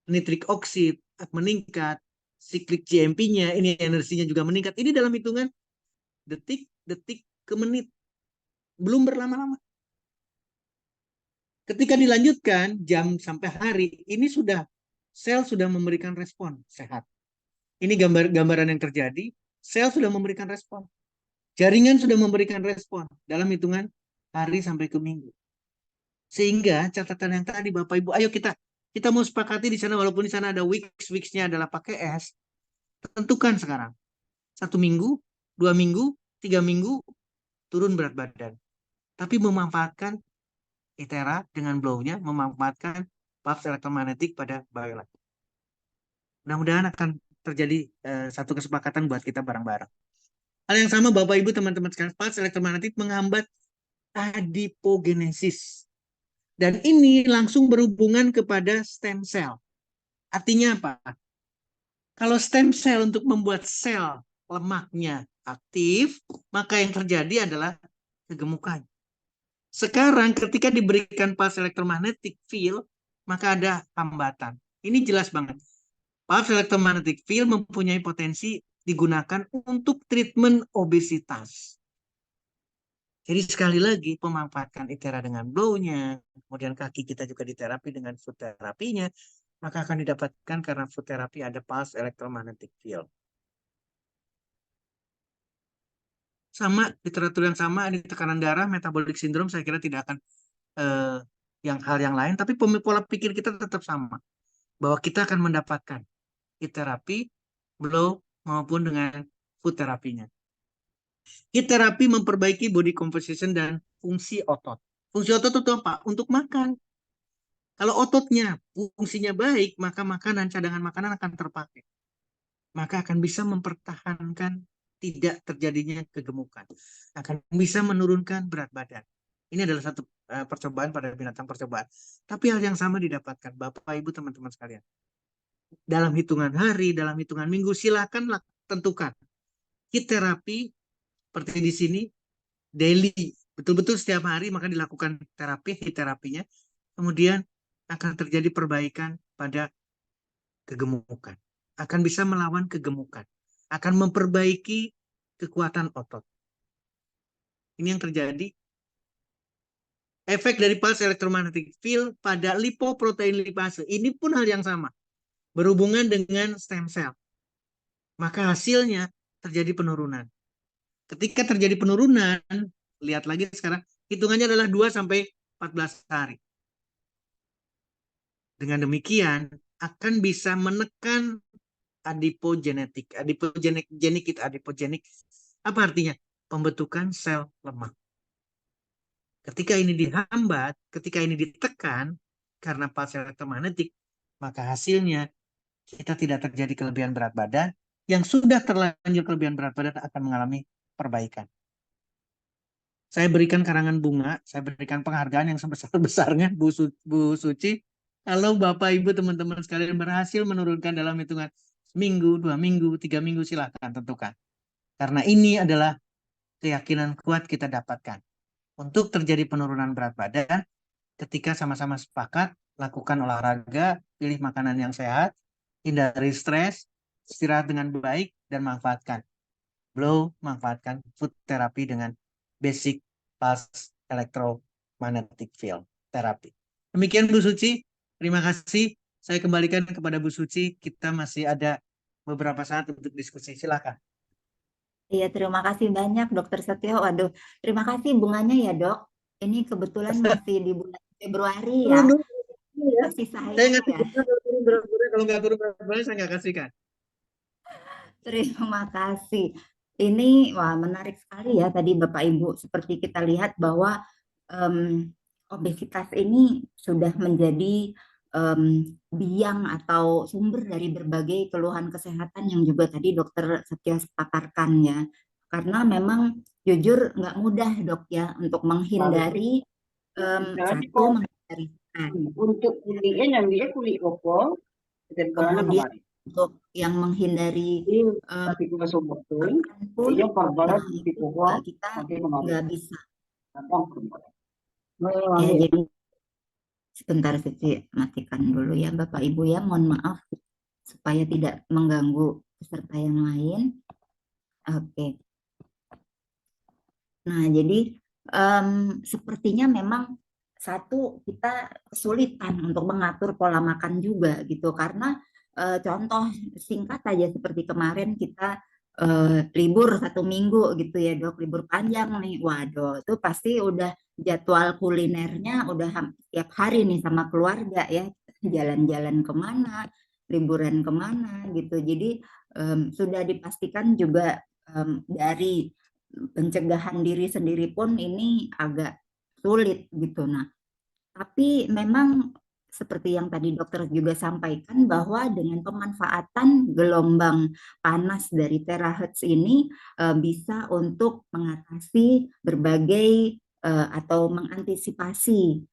nitrik oksid meningkat, siklik GMP-nya, ini energinya juga meningkat. Ini dalam hitungan detik ke menit. Belum berlama-lama. Ketika dilanjutkan jam sampai hari, ini sel sudah memberikan respon sehat. Ini gambaran yang terjadi, sel sudah memberikan respon. Jaringan sudah memberikan respon dalam hitungan hari sampai ke minggu. Sehingga catatan yang tadi Bapak Ibu, ayo kita mau sepakati di sana, walaupun di sana ada weeks-nya adalah pakai S, tentukan sekarang. 1 minggu, 2 minggu, 3 minggu, turun berat badan. Tapi memanfaatkan ITERA dengan blow-nya, memanfaatkan pulse elektromagnetik pada BioLife. Mudah-mudahan akan terjadi satu kesepakatan buat kita bareng-bareng. Hal yang sama Bapak Ibu teman-teman sekalian, pulse elektromagnetik menghambat adipogenesis. Dan ini langsung berhubungan kepada stem cell. Artinya apa? Kalau stem cell untuk membuat sel lemaknya aktif, maka yang terjadi adalah kegemukan. Sekarang ketika diberikan pulse electromagnetic field, maka ada hambatan. Ini jelas banget. Pulse electromagnetic field mempunyai potensi digunakan untuk treatment obesitas. Jadi sekali lagi pemanfaatkan ITERA dengan blow-nya, kemudian kaki kita juga diterapi dengan food terapinya, maka akan didapatkan karena food terapi ada pulse electromagnetic field. Sama, literatur yang sama, ini tekanan darah, metabolic syndrome, saya kira tidak akan hal yang lain, tapi pola pikir kita tetap sama. Bahwa kita akan mendapatkan terapi, blow, maupun dengan food terapinya. Terapi memperbaiki body composition dan fungsi otot. Fungsi otot itu apa? Untuk makan. Kalau ototnya fungsinya baik, maka cadangan makanan akan terpakai. Maka akan bisa mempertahankan tidak terjadinya kegemukan. Akan bisa menurunkan berat badan. Ini adalah satu percobaan pada binatang percobaan. Tapi hal yang sama didapatkan Bapak, Ibu, teman-teman sekalian. Dalam hitungan hari, dalam hitungan minggu, silakan tentukan. Terapi seperti di sini, daily, betul-betul setiap hari, maka dilakukan terapinya. Kemudian akan terjadi perbaikan pada kegemukan. Akan bisa melawan kegemukan. Akan memperbaiki kekuatan otot. Ini yang terjadi. Efek dari pulse electromagnetic field pada lipoprotein lipase. Ini pun hal yang sama. Berhubungan dengan stem cell. Maka hasilnya terjadi penurunan. Ketika terjadi penurunan, lihat lagi sekarang, hitungannya adalah 2-14 hari. Dengan demikian, akan bisa menekan adipogenetik. Adipogenik. Apa artinya? Pembentukan sel lemak. Ketika ini dihambat, ketika ini ditekan, karena pulse elektromagnetik, maka hasilnya kita tidak terjadi kelebihan berat badan. Yang sudah terlanjur kelebihan berat badan akan mengalami perbaikan. Saya berikan karangan bunga, saya berikan penghargaan yang sebesar-besarnya, Bu Suci. Kalau Bapak Ibu teman-teman sekalian berhasil menurunkan dalam hitungan seminggu, 2 minggu, 3 minggu, silahkan tentukan. Karena ini adalah keyakinan kuat kita dapatkan. Untuk terjadi penurunan berat badan, ketika sama-sama sepakat, lakukan olahraga, pilih makanan yang sehat, hindari stres, istirahat dengan baik, dan manfaatkan food therapy dengan basic pulse electromagnetic field therapy. Demikian Bu Suci, terima kasih. Saya kembalikan kepada Bu Suci, kita masih ada beberapa saat untuk diskusi, silakan. Iya, terima kasih banyak Dokter Setio. Waduh, terima kasih bunganya ya Dok. Ini kebetulan masih di bulan Februari ya, Ya. kasih Saya sayang ngasih ya. turun berat-berat, kalau nggak turun berat-berat saya nggak kasihkan. Terima kasih. Ini wah menarik sekali ya tadi Bapak Ibu. Seperti kita lihat bahwa obesitas ini sudah menjadi biang atau sumber dari berbagai keluhan kesehatan yang juga tadi Dokter Setio paparkan ya. Karena memang jujur nggak mudah Dok ya untuk menghindari satu menghindari stres. Untuk kuliah yang dia kuliah opo, Kemudian untuk yang menghindari tapi juga sobat makan pun iya nah, di itu bawah kita nanti nggak bisa ya. ya. Jadi sebentar Cici matikan dulu ya Bapak Ibu ya, mohon maaf supaya tidak mengganggu peserta yang lain. Oke. Nah jadi sepertinya memang satu kita kesulitan untuk mengatur pola makan juga gitu karena contoh singkat aja seperti kemarin kita libur 1 minggu gitu ya Dok, libur panjang nih, waduh itu pasti udah jadwal kulinernya udah tiap hari nih sama keluarga ya, jalan-jalan kemana, liburan kemana gitu. Jadi sudah dipastikan juga dari pencegahan diri sendiri pun ini agak sulit gitu. Nah, tapi memang seperti yang tadi dokter juga sampaikan bahwa dengan pemanfaatan gelombang panas dari terahertz ini bisa untuk mengatasi berbagai atau mengantisipasi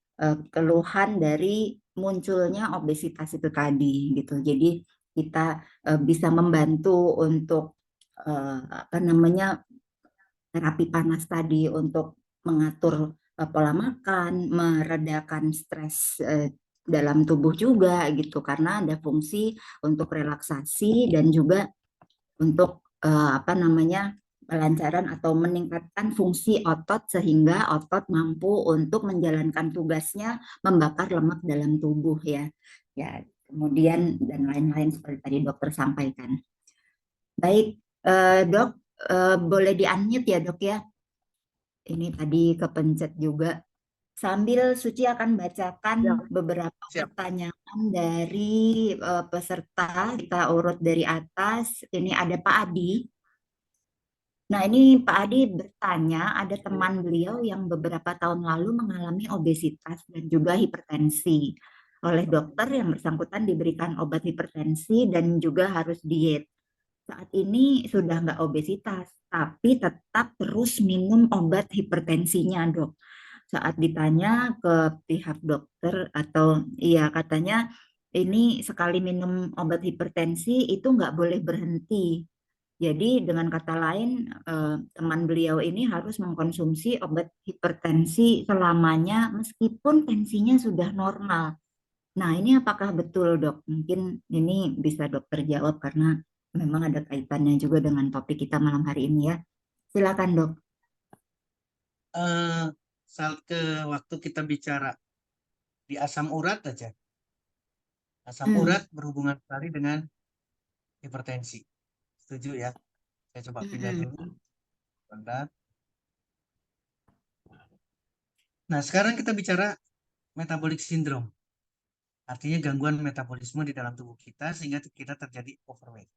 keluhan dari munculnya obesitas itu tadi gitu. Jadi kita bisa membantu untuk apa namanya terapi panas tadi untuk mengatur pola makan, meredakan stres dalam tubuh juga gitu karena ada fungsi untuk relaksasi dan juga untuk apa namanya pelancaran atau meningkatkan fungsi otot sehingga otot mampu untuk menjalankan tugasnya membakar lemak dalam tubuh ya. Ya, kemudian dan lain-lain seperti tadi dokter sampaikan. Baik, Dok, boleh di-unmute ya Dok ya. Ini tadi kepencet juga. Sambil Suci akan bacakan beberapa pertanyaan dari peserta. Kita urut dari atas. Ini ada Pak Adi. Nah ini Pak Adi bertanya, ada teman beliau yang beberapa tahun lalu mengalami obesitas dan juga hipertensi. Oleh dokter yang bersangkutan diberikan obat hipertensi dan juga harus diet. Saat ini sudah nggak obesitas, tapi tetap terus minum obat hipertensinya, Dok. Saat ditanya ke pihak dokter atau iya katanya ini sekali minum obat hipertensi itu nggak boleh berhenti. Jadi dengan kata lain teman beliau ini harus mengkonsumsi obat hipertensi selamanya meskipun tensinya sudah normal. Nah, ini apakah betul, Dok? Mungkin ini bisa dokter jawab karena memang ada kaitannya juga dengan topik kita malam hari ini ya. Silakan, Dok. Saat ke waktu kita bicara di asam urat aja. Asam urat berhubungan sekali dengan hipertensi. Setuju ya? Saya coba pindah dulu. Bentar. Nah, sekarang kita bicara metabolic syndrome. Artinya gangguan metabolisme di dalam tubuh kita sehingga kita terjadi overweight.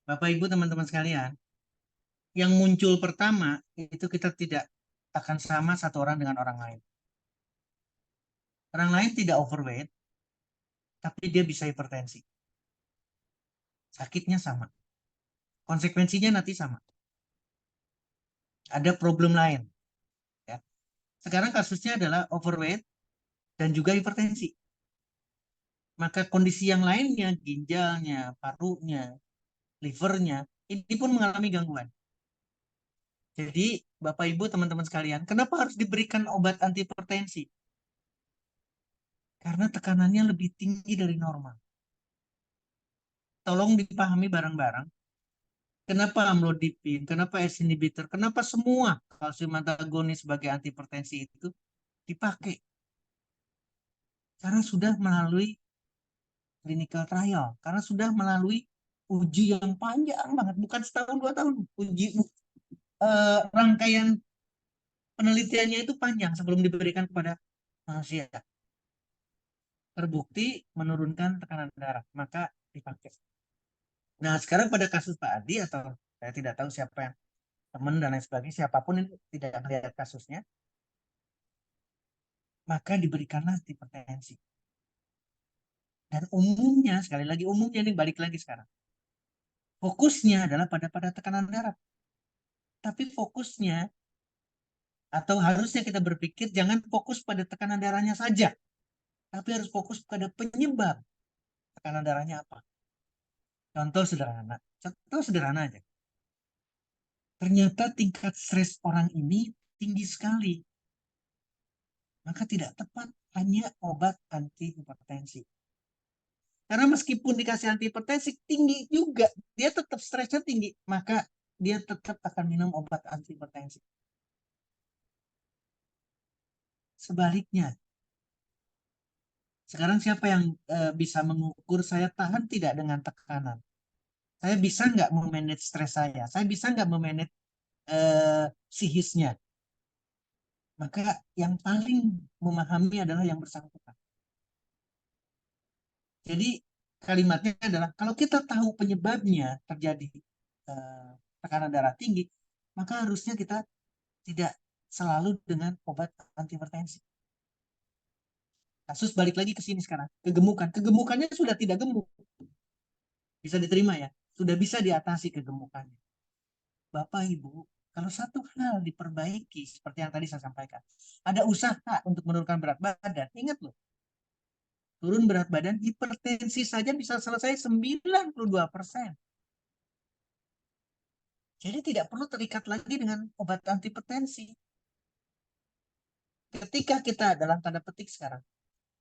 Bapak Ibu teman-teman sekalian, yang muncul pertama itu kita tidak akan sama satu orang dengan orang lain. Orang lain tidak overweight, tapi dia bisa hipertensi. Sakitnya sama. Konsekuensinya nanti sama. Ada problem lain. Ya. Sekarang kasusnya adalah overweight dan juga hipertensi. Maka kondisi yang lainnya, ginjalnya, parunya, livernya, ini pun mengalami gangguan. Jadi, Bapak Ibu, teman-teman sekalian, kenapa harus diberikan obat antihipertensi? Karena tekanannya lebih tinggi dari normal. Tolong dipahami bareng-bareng. Kenapa amlodipin, kenapa ACE inhibitor, kenapa semua kalsium antagonis sebagai antihipertensi itu dipakai? Karena sudah melalui clinical trial, karena sudah melalui uji yang panjang banget, bukan setahun 2 tahun, rangkaian penelitiannya itu panjang sebelum diberikan kepada manusia. Terbukti menurunkan tekanan darah, maka dipakai. Nah, sekarang pada kasus Pak Adi, atau saya tidak tahu siapa yang teman dan lain sebagainya, siapapun yang tidak melihat kasusnya, maka diberikanlah hipertensi. Dan umumnya, sekali lagi umumnya ini balik lagi sekarang, fokusnya adalah pada tekanan darah. Tapi fokusnya, atau harusnya kita berpikir jangan fokus pada tekanan darahnya saja, tapi harus fokus pada penyebab tekanan darahnya apa. Contoh sederhana aja. Ternyata tingkat stres orang ini tinggi sekali. Maka tidak tepat hanya obat antihipertensi. Karena meskipun dikasih antihipertensi tinggi juga, dia tetap stresnya tinggi, maka dia tetap akan minum obat antihipertensi. Sebaliknya, sekarang siapa yang bisa mengukur saya tahan tidak dengan tekanan? Saya bisa nggak memanage stres saya? Saya bisa nggak memanage psikisnya? Maka yang paling memahami adalah yang bersangkutan. Jadi kalimatnya adalah kalau kita tahu penyebabnya terjadi tekanan darah tinggi, maka harusnya kita tidak selalu dengan obat antihipertensi. Kasus balik lagi ke sini sekarang, kegemukan. Kegemukannya sudah tidak gemuk. Bisa diterima ya, sudah bisa diatasi kegemukannya. Bapak Ibu, kalau satu hal diperbaiki seperti yang tadi saya sampaikan, ada usaha untuk menurunkan berat badan, ingat loh, turun berat badan, hipertensi saja bisa selesai 92%. Jadi tidak perlu terikat lagi dengan obat antihipertensi. Ketika kita dalam tanda petik sekarang,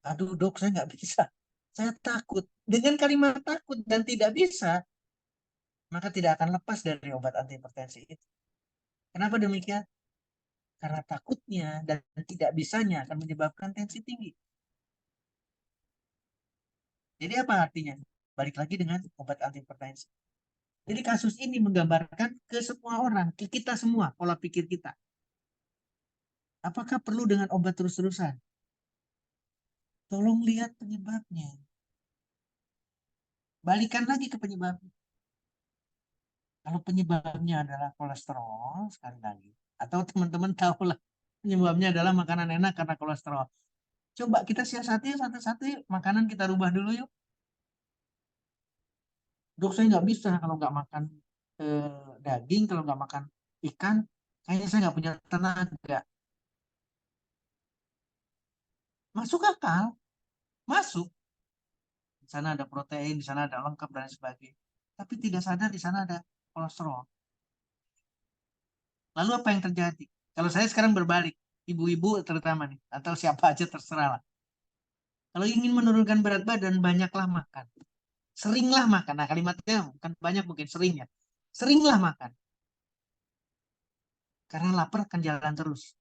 aduh dok saya nggak bisa, saya takut. Dengan kalimat takut dan tidak bisa, maka tidak akan lepas dari obat antihipertensi itu. Kenapa demikian? Karena takutnya dan tidak bisanya akan menyebabkan tensi tinggi. Jadi apa artinya? Balik lagi dengan obat antihipertensi. Jadi kasus ini menggambarkan ke semua orang, ke kita semua, pola pikir kita. Apakah perlu dengan obat terus-terusan? Tolong lihat penyebabnya. Balikan lagi ke penyebabnya. Kalau penyebabnya adalah kolesterol, sekali lagi. Atau teman-teman tahu lah, penyebabnya adalah makanan enak karena kolesterol. Coba kita siasati satu-satu, makanan kita rubah dulu yuk. Dok, saya nggak bisa kalau nggak makan daging, kalau nggak makan ikan, kayaknya saya nggak punya tenaga. Masuk akal, masuk. Di sana ada protein, di sana ada lengkap dan sebagainya. Tapi tidak sadar di sana ada kolesterol. Lalu apa yang terjadi? Kalau saya sekarang berbalik, ibu-ibu terutama nih, atau siapa aja terserah lah. Kalau ingin menurunkan berat badan, banyaklah makan. Seringlah makan. Nah kalimatnya bukan banyak, mungkin sering ya. Seringlah makan. Karena lapar akan jalan terus.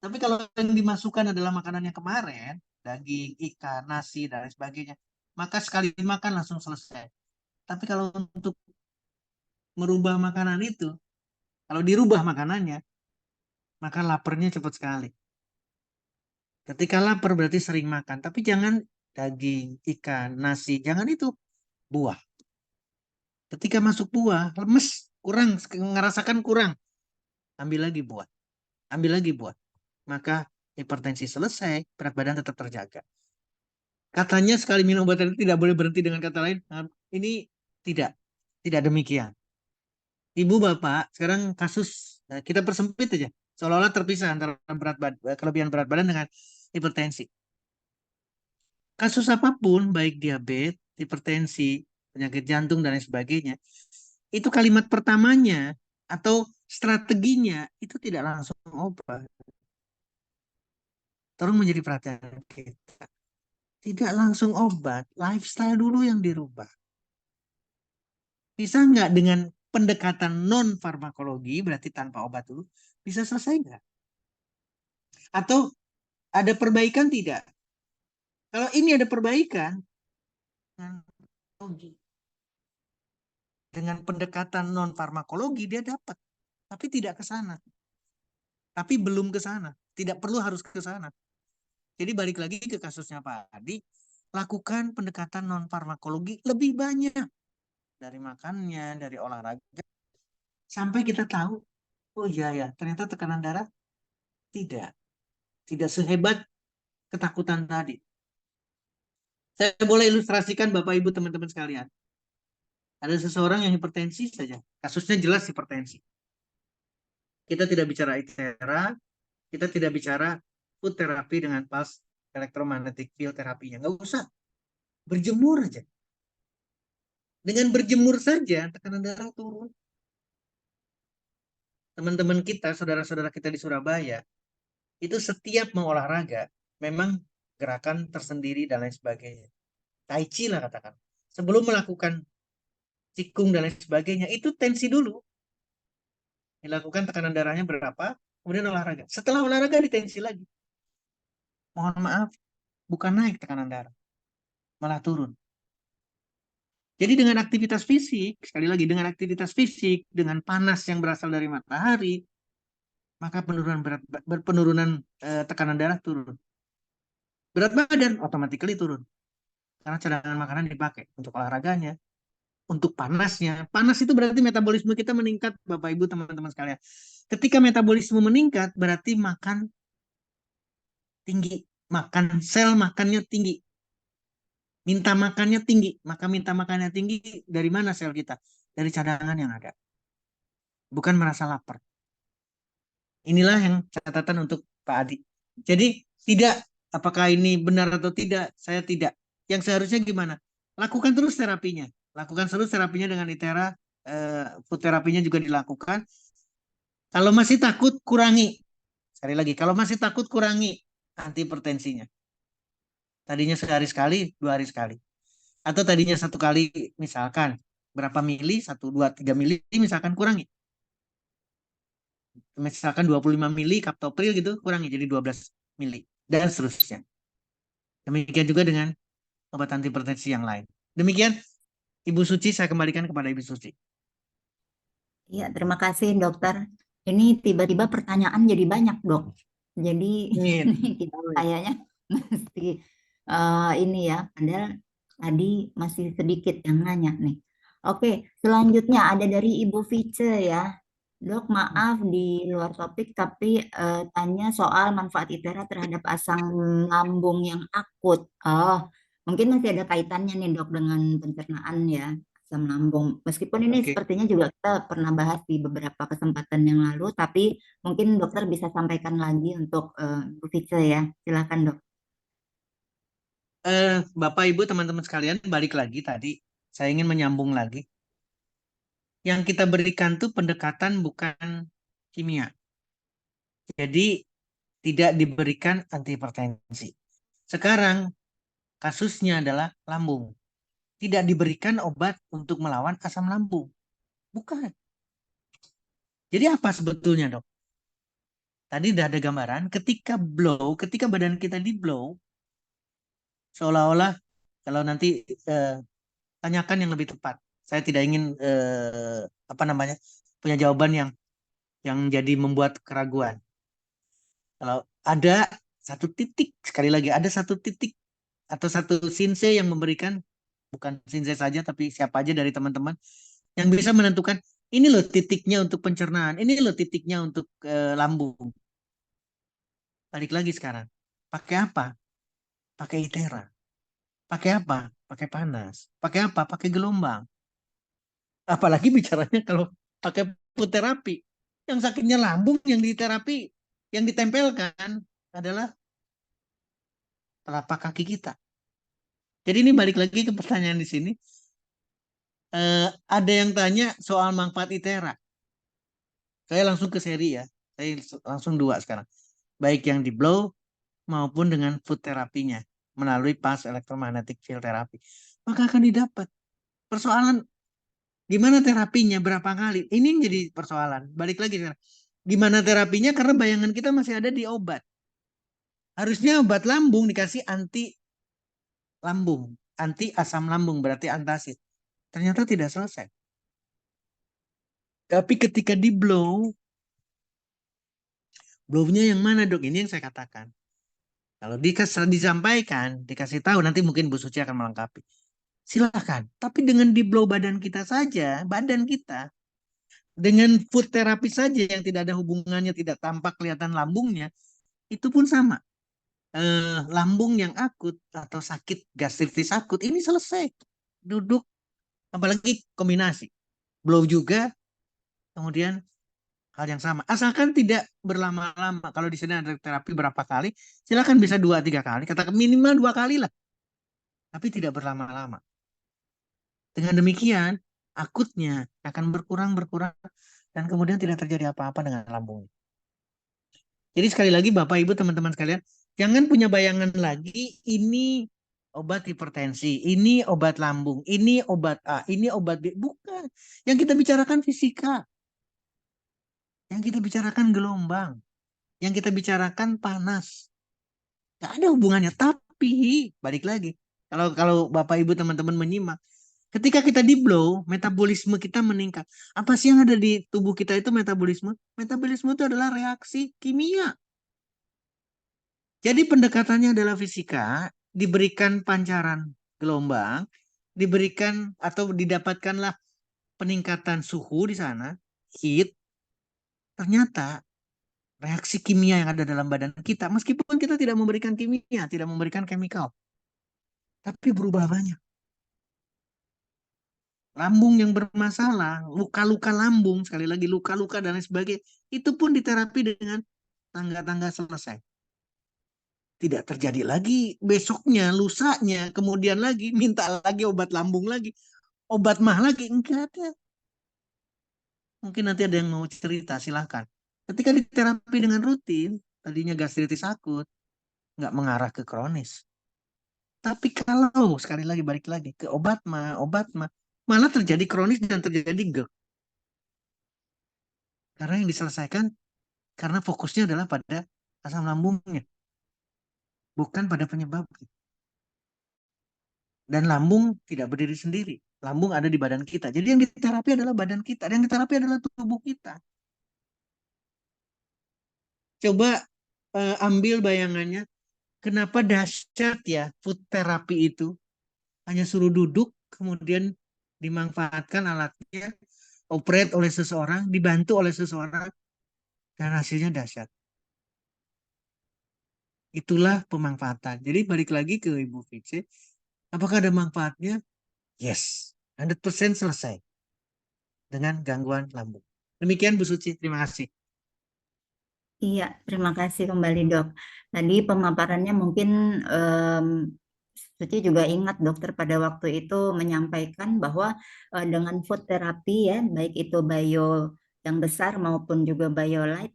Tapi kalau yang dimasukkan adalah makanan yang kemarin, daging, ikan, nasi, dan lain sebagainya, maka sekali makan langsung selesai. Tapi kalau untuk merubah makanan itu, kalau dirubah makanannya, maka laparnya cepat sekali. Ketika lapar berarti sering makan, tapi jangan daging, ikan, nasi, jangan itu, buah. Ketika masuk buah, lemes, kurang, ngerasakan kurang, ambil lagi buah. Ambil lagi buah. Maka hipertensi selesai, berat badan tetap terjaga. Katanya sekali minum obat ini tidak boleh berhenti, dengan kata lain, ini tidak demikian. Ibu bapak, sekarang kasus kita persempit aja, seolah-olah terpisah antara kelebihan berat badan dengan hipertensi. Kasus apapun, baik diabetes, hipertensi, penyakit jantung dan lain sebagainya, itu kalimat pertamanya atau strateginya itu tidak langsung obat. Tolong menjadi perhatian kita. Tidak langsung obat, lifestyle dulu yang dirubah. Bisa nggak dengan pendekatan non farmakologi, berarti tanpa obat dulu, bisa selesai nggak? Atau ada perbaikan tidak? Kalau ini ada perbaikan, dengan pendekatan non farmakologi dia dapat, tapi tidak ke sana. Tapi belum ke sana, tidak perlu harus ke sana. Jadi balik lagi ke kasusnya Pak Adi, lakukan pendekatan non farmakologi lebih banyak dari makannya, dari olahraga, sampai kita tahu, oh iya ya, ternyata tekanan darah tidak sehebat ketakutan tadi. Saya boleh ilustrasikan Bapak Ibu teman-teman sekalian. Ada seseorang yang hipertensi saja, kasusnya jelas hipertensi. Kita tidak bicara ITERA, kita tidak bicara food therapy dengan pulse electromagnetic field terapinya. Nggak usah. Berjemur aja. Dengan berjemur saja, tekanan darah turun. Teman-teman kita, saudara-saudara kita di Surabaya, itu setiap mau olahraga, memang gerakan tersendiri dan lain sebagainya. Tai Chi lah katakan. Sebelum melakukan cikung dan lain sebagainya, itu tensi dulu. Dilakukan tekanan darahnya berapa, kemudian olahraga. Setelah olahraga ditensi lagi. Mohon maaf, bukan naik tekanan darah, malah turun. Jadi dengan aktivitas fisik, sekali lagi dengan aktivitas fisik, dengan panas yang berasal dari matahari, maka penurunan tekanan darah turun. Berat badan otomatis turun. Karena cadangan makanan dipakai untuk olahraganya, untuk panasnya. Panas itu berarti metabolisme kita meningkat, Bapak Ibu teman-teman sekalian. Ketika metabolisme meningkat, berarti makan tinggi. Sel makannya tinggi. Minta makannya tinggi, maka minta makannya tinggi dari mana sel kita? Dari cadangan yang ada. Bukan merasa lapar. Inilah yang catatan untuk Pak Adi. Jadi tidak, apakah ini benar atau tidak, saya tidak. Yang seharusnya gimana? Lakukan terus terapinya. Lakukan terus terapinya dengan ITERA, food terapinya juga dilakukan. Kalau masih takut, kurangi. Sekali lagi, kalau masih takut, kurangi antihipertensinya. Tadinya sehari sekali, 2 hari sekali. Atau tadinya 1 kali, misalkan berapa mili, 1, 2, 3 mili, misalkan kurangi. Misalkan 25 mili kaptopril gitu, kurangi jadi 12 mili. Dan seterusnya. Demikian juga dengan obat antihipertensi yang lain. Demikian, Ibu Suci, saya kembalikan kepada Ibu Suci. Ya, terima kasih dokter. Ini tiba-tiba pertanyaan jadi banyak, Dok. Jadi kita kayaknya mesti ini ya, padahal tadi masih sedikit yang nanya nih. Oke, selanjutnya ada dari Ibu Vice ya. Dok, maaf di luar topik, tapi tanya soal manfaat ITERA terhadap asam lambung yang akut. Oh, mungkin masih ada kaitannya nih dok dengan pencernaan ya, asam lambung. Meskipun ini sepertinya juga kita pernah bahas di beberapa kesempatan yang lalu, tapi mungkin dokter bisa sampaikan lagi untuk Bu Vice ya. Silakan dok. Bapak Ibu teman-teman sekalian, balik lagi tadi, saya ingin menyambung lagi. Yang kita berikan tuh pendekatan bukan kimia. Jadi tidak diberikan antihipertensi. Sekarang kasusnya adalah lambung. Tidak diberikan obat untuk melawan asam lambung. Bukan. Jadi apa sebetulnya dok? Tadi udah ada gambaran, ketika badan kita di blow, seolah-olah kalau nanti tanyakan yang lebih tepat. Saya tidak ingin punya jawaban yang jadi membuat keraguan. Kalau ada satu titik, sekali lagi ada satu titik atau satu sinsei yang memberikan, bukan sinsei saja tapi siapa aja dari teman-teman yang bisa menentukan ini loh titiknya untuk pencernaan, ini loh titiknya untuk lambung. Balik lagi sekarang, pakai apa? Pakai ITERA. Pakai apa? Pakai panas. Pakai apa? Pakai gelombang. Apalagi bicaranya kalau pakai food terapi. Yang sakitnya lambung yang diterapi, yang ditempelkan adalah telapak kaki kita. Jadi ini balik lagi ke pertanyaan di sini. Ada yang tanya soal manfaat ITERA. Saya langsung ke seri ya. Saya langsung 2 sekarang. Baik yang di blow maupun dengan food terapinya melalui pulse electromagnetic field therapy. Maka akan didapat. Persoalan gimana terapinya, berapa kali? Ini yang jadi persoalan. Balik lagi sekarang. Gimana terapinya karena bayangan kita masih ada di obat. Harusnya obat lambung dikasih anti lambung, anti asam lambung berarti antacid. Ternyata tidak selesai. Tapi ketika di blow, blownya yang mana dok? Ini yang saya katakan. Kalau disampaikan, dikasih tahu, nanti mungkin Bu Suci akan melengkapi. Silakan. Tapi dengan di blow badan kita saja, badan kita, dengan food therapy saja yang tidak ada hubungannya, tidak tampak kelihatan lambungnya, itu pun sama. Lambung yang akut atau sakit gastritis akut ini selesai. Duduk, apalagi kombinasi. Blow juga, kemudian hal yang sama. Asalkan tidak berlama-lama. Kalau di sini ada terapi berapa kali, silakan bisa 2-3 kali. Katakan minimal 2 kali lah. Tapi tidak berlama-lama. Dengan demikian, akutnya akan berkurang, dan kemudian tidak terjadi apa-apa dengan lambungnya. Jadi sekali lagi Bapak Ibu teman-teman sekalian, jangan punya bayangan lagi ini obat hipertensi, ini obat lambung, ini obat A, ini obat B. Bukan. Yang kita bicarakan fisika. Yang kita bicarakan gelombang. Yang kita bicarakan panas. Gak ada hubungannya. Tapi, balik lagi. Kalau Bapak Ibu teman-teman menyimak, ketika kita di blow, metabolisme kita meningkat. Apa sih yang ada di tubuh kita itu metabolisme? Metabolisme itu adalah reaksi kimia. Jadi pendekatannya adalah fisika, diberikan pancaran gelombang, diberikan atau didapatkanlah peningkatan suhu di sana, heat. Ternyata reaksi kimia yang ada dalam badan kita, meskipun kita tidak memberikan kimia, tidak memberikan chemical, tapi berubah banyak. Lambung yang bermasalah, luka-luka lambung, sekali lagi luka-luka dan lain sebagainya, itu pun diterapi dengan tangga-tangga selesai. Tidak terjadi lagi besoknya, lusanya, kemudian lagi minta lagi obat lambung lagi, obat mah lagi, enggak ada. Mungkin nanti ada yang mau cerita, silahkan. Ketika diterapi dengan rutin, tadinya gastritis akut, nggak mengarah ke kronis. Tapi kalau sekali lagi balik lagi ke obat mah malah terjadi kronis dan terjadi GERD. Karena yang diselesaikan karena fokusnya adalah pada asam lambungnya, bukan pada penyebabnya. Dan lambung tidak berdiri sendiri. Lambung ada di badan kita. Jadi yang diterapi adalah badan kita. Yang diterapi adalah tubuh kita. Coba ambil bayangannya. Kenapa dahsyat ya food therapy itu. Hanya suruh duduk, kemudian dimanfaatkan alatnya, operate oleh seseorang, dibantu oleh seseorang, dan hasilnya dahsyat. Itulah pemanfaatan. Jadi balik lagi ke Ibu Fice, apakah ada manfaatnya? Yes, 100% selesai dengan gangguan lambung. Demikian Bu Suci, terima kasih. Iya, terima kasih kembali dok. Tadi pemaparannya mungkin Suci juga ingat dokter pada waktu itu menyampaikan bahwa dengan food therapy ya, baik itu bio yang besar maupun juga bio light,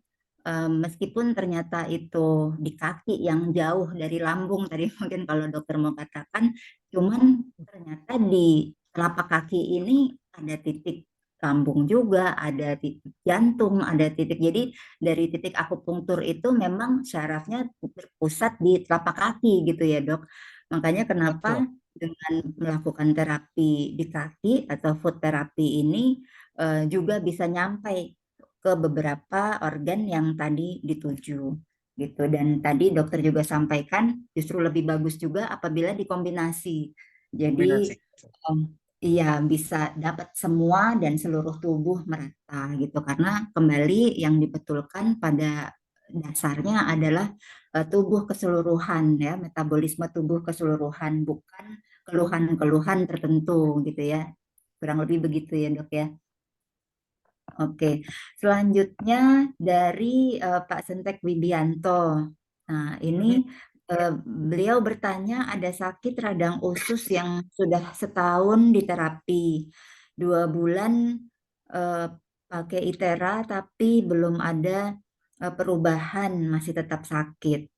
meskipun ternyata itu di kaki yang jauh dari lambung tadi mungkin kalau dokter mau katakan, cuman ternyata di telapak kaki ini ada titik lambung juga, ada titik jantung, ada titik. Jadi dari titik akupunktur itu memang syarafnya terpusat di telapak kaki gitu ya dok. Makanya kenapa dengan melakukan terapi di kaki atau foot therapy ini juga bisa nyampai ke beberapa organ yang tadi dituju gitu. Dan tadi dokter juga sampaikan justru lebih bagus juga apabila dikombinasi. Jadi iya bisa dapat semua dan seluruh tubuh merata gitu karena kembali yang dibetulkan pada dasarnya adalah tubuh keseluruhan ya, metabolisme tubuh keseluruhan, bukan keluhan-keluhan tertentu gitu ya. Kurang lebih begitu ya dok ya. Oke, selanjutnya dari Pak Sentek Wibianto. Nah ini beliau bertanya ada sakit radang usus yang sudah setahun diterapi, 2 bulan pakai ITERA tapi belum ada perubahan, masih tetap sakit.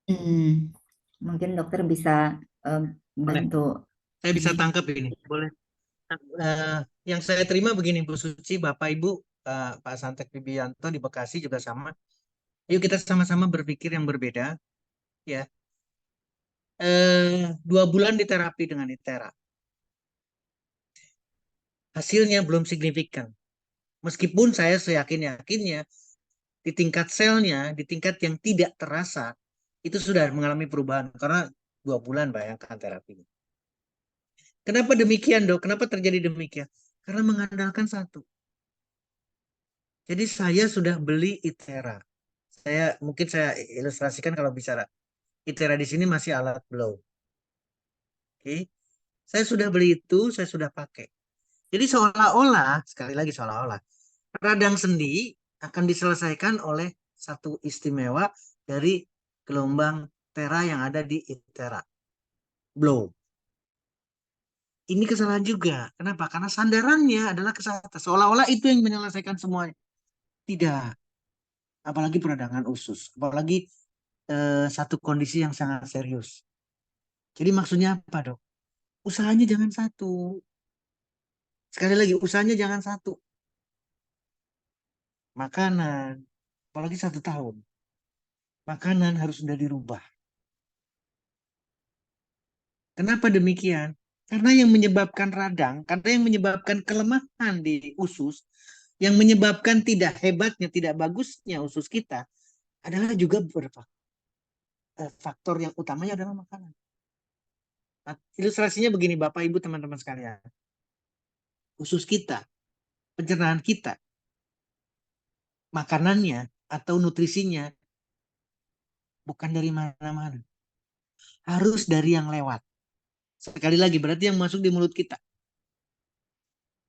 Hmm, mungkin dokter bisa eh, Boleh, bantu. saya bisa tangkap ini. Boleh. Yang saya terima begini, Bu Suci, Bapak Ibu, Pak Santek Bibianto di Bekasi juga sama. Yuk kita sama-sama berpikir yang berbeda, ya. 2 bulan diterapi dengan ITERA, hasilnya belum signifikan. Meskipun saya seyakin-yakinnya di tingkat selnya, di tingkat yang tidak terasa, itu sudah mengalami perubahan karena 2 bulan bayangkan terapinya. Kenapa demikian, Dok? Kenapa terjadi demikian? Karena mengandalkan satu. Jadi saya sudah beli ITERA. Mungkin saya ilustrasikan kalau bicara ITERA di sini masih alat blow. Oke. Saya sudah beli itu, saya sudah pakai. Jadi seolah-olah, sekali lagi seolah-olah, radang sendi akan diselesaikan oleh satu istimewa dari gelombang tera yang ada di ITERA. Blow. Ini kesalahan juga. Kenapa? Karena sandarannya adalah kesehatan. Seolah-olah itu yang menyelesaikan semuanya. Tidak. Apalagi peradangan usus. Apalagi satu kondisi yang sangat serius. Jadi maksudnya apa, Dok? Usahanya jangan satu. Sekali lagi, usahanya jangan satu. Makanan. Apalagi 1 tahun. Makanan harus sudah dirubah. Kenapa demikian? Karena yang menyebabkan radang, karena yang menyebabkan kelemahan di usus, yang menyebabkan tidak hebatnya, tidak bagusnya usus kita, adalah juga beberapa faktor yang utamanya adalah makanan. Nah, ilustrasinya begini Bapak Ibu teman-teman sekalian. Usus kita, pencernaan kita, makanannya atau nutrisinya bukan dari mana-mana. Harus dari yang lewat. Sekali lagi berarti yang masuk di mulut kita.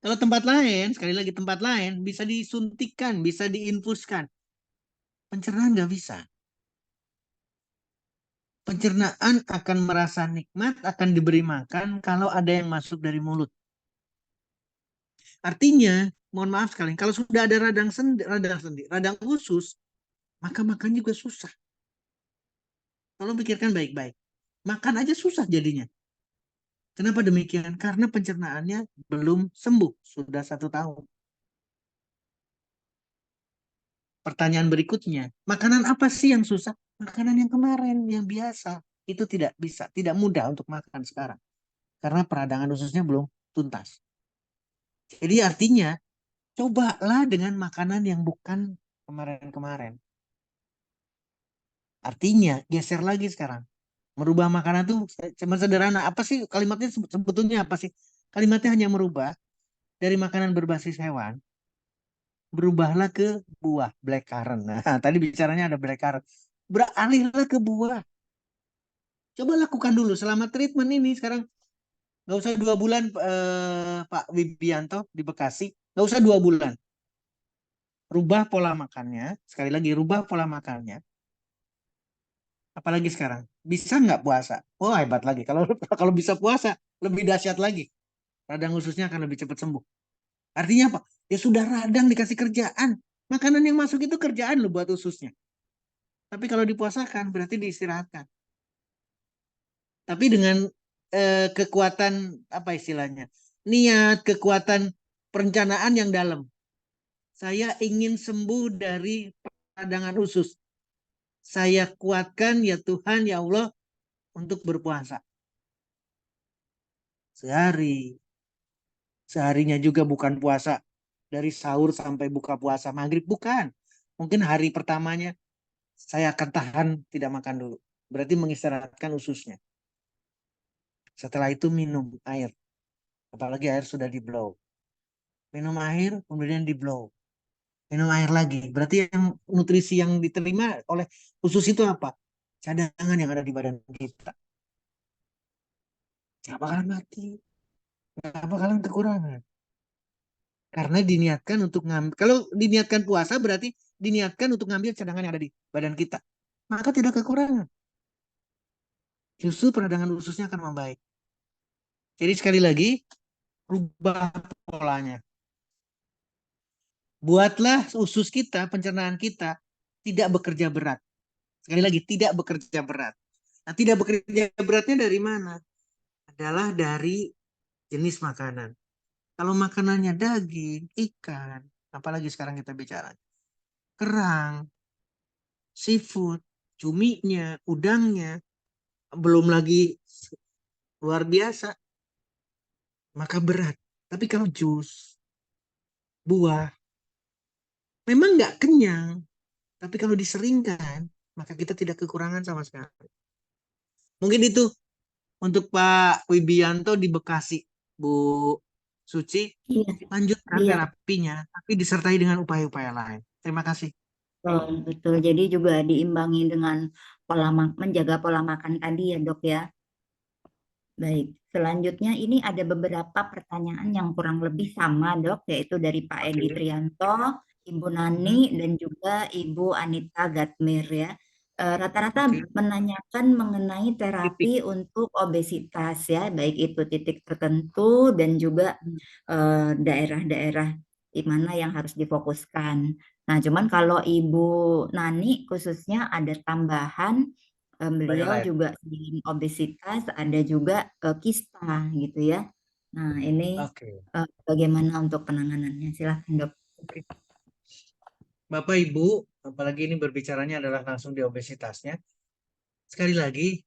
Kalau tempat lain, sekali lagi tempat lain bisa disuntikan, bisa diinfuskan. Pencernaan nggak bisa. Pencernaan akan merasa nikmat, akan diberi makan kalau ada yang masuk dari mulut. Artinya, mohon maaf sekali, kalau sudah ada radang usus, maka makan juga susah. Tolong pikirkan baik-baik. Makan aja susah jadinya. Kenapa demikian? Karena pencernaannya belum sembuh, sudah 1 tahun. Pertanyaan berikutnya, makanan apa sih yang susah? Makanan yang kemarin, yang biasa. Itu tidak bisa, tidak mudah untuk makan sekarang. Karena peradangan ususnya belum tuntas. Jadi artinya, cobalah dengan makanan yang bukan kemarin-kemarin. Artinya, geser lagi sekarang. Merubah makanan tuh cuma sederhana. Apa sih kalimatnya sebetulnya apa sih? Kalimatnya hanya merubah dari makanan berbasis hewan, berubahlah ke buah blackcurrant. Nah, tadi bicaranya ada blackcurrant. Beralihlah ke buah. Coba lakukan dulu selama treatment ini sekarang. Nggak usah 2 bulan Pak Wibianto di Bekasi. Nggak usah 2 bulan. Rubah pola makannya. Sekali lagi rubah pola makannya. Apalagi sekarang. Bisa nggak puasa? Oh hebat lagi. Kalau kalau bisa puasa lebih dahsyat lagi. Radang ususnya akan lebih cepat sembuh. Artinya apa? Ya sudah radang dikasih kerjaan. Makanan yang masuk itu kerjaan loh buat ususnya. Tapi kalau dipuasakan berarti diistirahatkan. Tapi dengan kekuatan apa istilahnya? Niat, kekuatan perencanaan yang dalam. Saya ingin sembuh dari peradangan usus. Saya kuatkan ya Tuhan ya Allah untuk berpuasa. Sehari. Seharinya juga bukan puasa dari sahur sampai buka puasa maghrib. Bukan. Mungkin hari pertamanya saya akan tahan tidak makan dulu. Berarti mengistirahatkan ususnya. Setelah itu minum air. Apalagi air sudah di blow. Minum air, kemudian di blow. Minum air lagi. Berarti yang nutrisi yang diterima oleh usus itu apa? Cadangan yang ada di badan kita. Gak bakalan mati. Gak bakalan kekurangan. Karena diniatkan untuk ngambil. Kalau diniatkan puasa berarti diniatkan untuk ngambil cadangan yang ada di badan kita. Maka tidak kekurangan. Justru peradangan ususnya akan membaik. Jadi sekali lagi, rubah polanya. Buatlah usus kita, pencernaan kita tidak bekerja berat. Sekali lagi, tidak bekerja berat. Nah, tidak bekerja beratnya dari mana? Adalah dari jenis makanan. Kalau makanannya daging, ikan, apalagi sekarang kita bicara, kerang, seafood, cuminya, udangnya, belum lagi luar biasa, maka berat. Tapi kalau jus, buah, memang nggak kenyang, tapi kalau diseringkan, maka kita tidak kekurangan sama sekali. Mungkin itu untuk Pak Wibianto di Bekasi, Bu Suci, Iya, lanjutkan iya. terapinya, tapi disertai dengan upaya-upaya lain. Terima kasih. Betul, betul. Jadi juga diimbangi dengan menjaga pola makan tadi ya dok ya. Baik, selanjutnya ini ada beberapa pertanyaan yang kurang lebih sama dok, yaitu dari Pak Edi Oke. Trianto, Ibu Nani, dan juga Ibu Anita Gatmir ya. Rata-rata Oke. menanyakan mengenai Titik. terapi untuk obesitas ya, baik itu titik tertentu dan juga daerah-daerah di mana yang harus difokuskan. Nah, cuman kalau Ibu Nani khususnya ada tambahan, beliau Biolet. juga selain obesitas ada juga kista gitu ya. Nah, ini Oke. bagaimana untuk penanganannya? Silahkan dok. Oke. Bapak Ibu, apalagi ini berbicaranya adalah langsung di obesitasnya. Sekali lagi,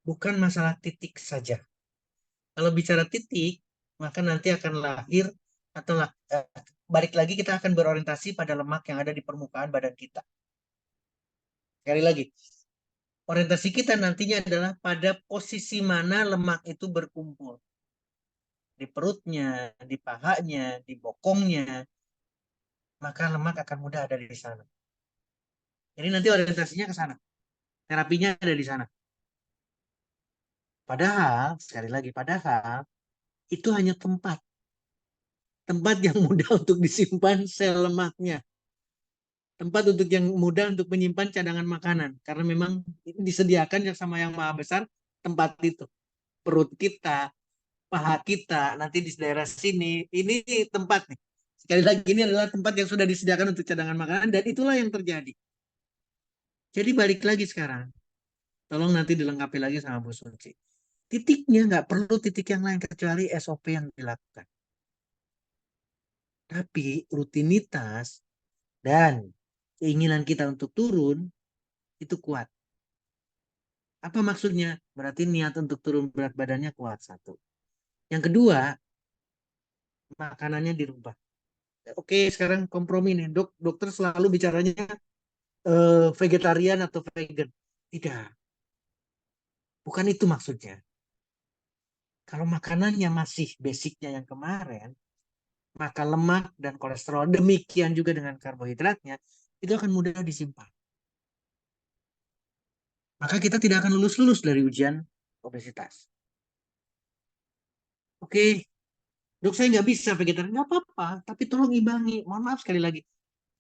bukan masalah titik saja. Kalau bicara titik, maka nanti akan lahir atau balik lagi kita akan berorientasi pada lemak yang ada di permukaan badan kita. Sekali lagi, orientasi kita nantinya adalah pada posisi mana lemak itu berkumpul. Di perutnya, di pahanya, di bokongnya, maka lemak akan mudah ada di sana. Jadi nanti orientasinya ke sana. Terapinya ada di sana. Padahal, sekali lagi, padahal itu hanya tempat. Tempat yang mudah untuk disimpan sel lemaknya. Tempat untuk yang mudah untuk menyimpan cadangan makanan. Karena memang disediakan sama yang maha besar tempat itu. Perut kita, paha kita, nanti di daerah sini, ini tempat nih. Sekali lagi, ini adalah tempat yang sudah disediakan untuk cadangan makanan, dan itulah yang terjadi. Jadi balik lagi sekarang. Tolong nanti dilengkapi lagi sama Bu Suci. Titiknya nggak perlu titik yang lain kecuali SOP yang dilakukan. Tapi rutinitas dan keinginan kita untuk turun itu kuat. Apa maksudnya? Berarti niat untuk turun berat badannya kuat, satu. Yang kedua, makanannya dirubah. Oke, sekarang kompromi nih. Dokter selalu bicaranya vegetarian atau vegan. Tidak. Bukan itu maksudnya. Kalau makanannya masih basicnya yang kemarin, maka lemak dan kolesterol, demikian juga dengan karbohidratnya, itu akan mudah disimpan. Maka kita tidak akan lulus-lulus dari ujian obesitas. Oke, dok saya nggak bisa vegetarian. Nggak apa-apa, tapi tolong imbangi. Mohon maaf sekali lagi.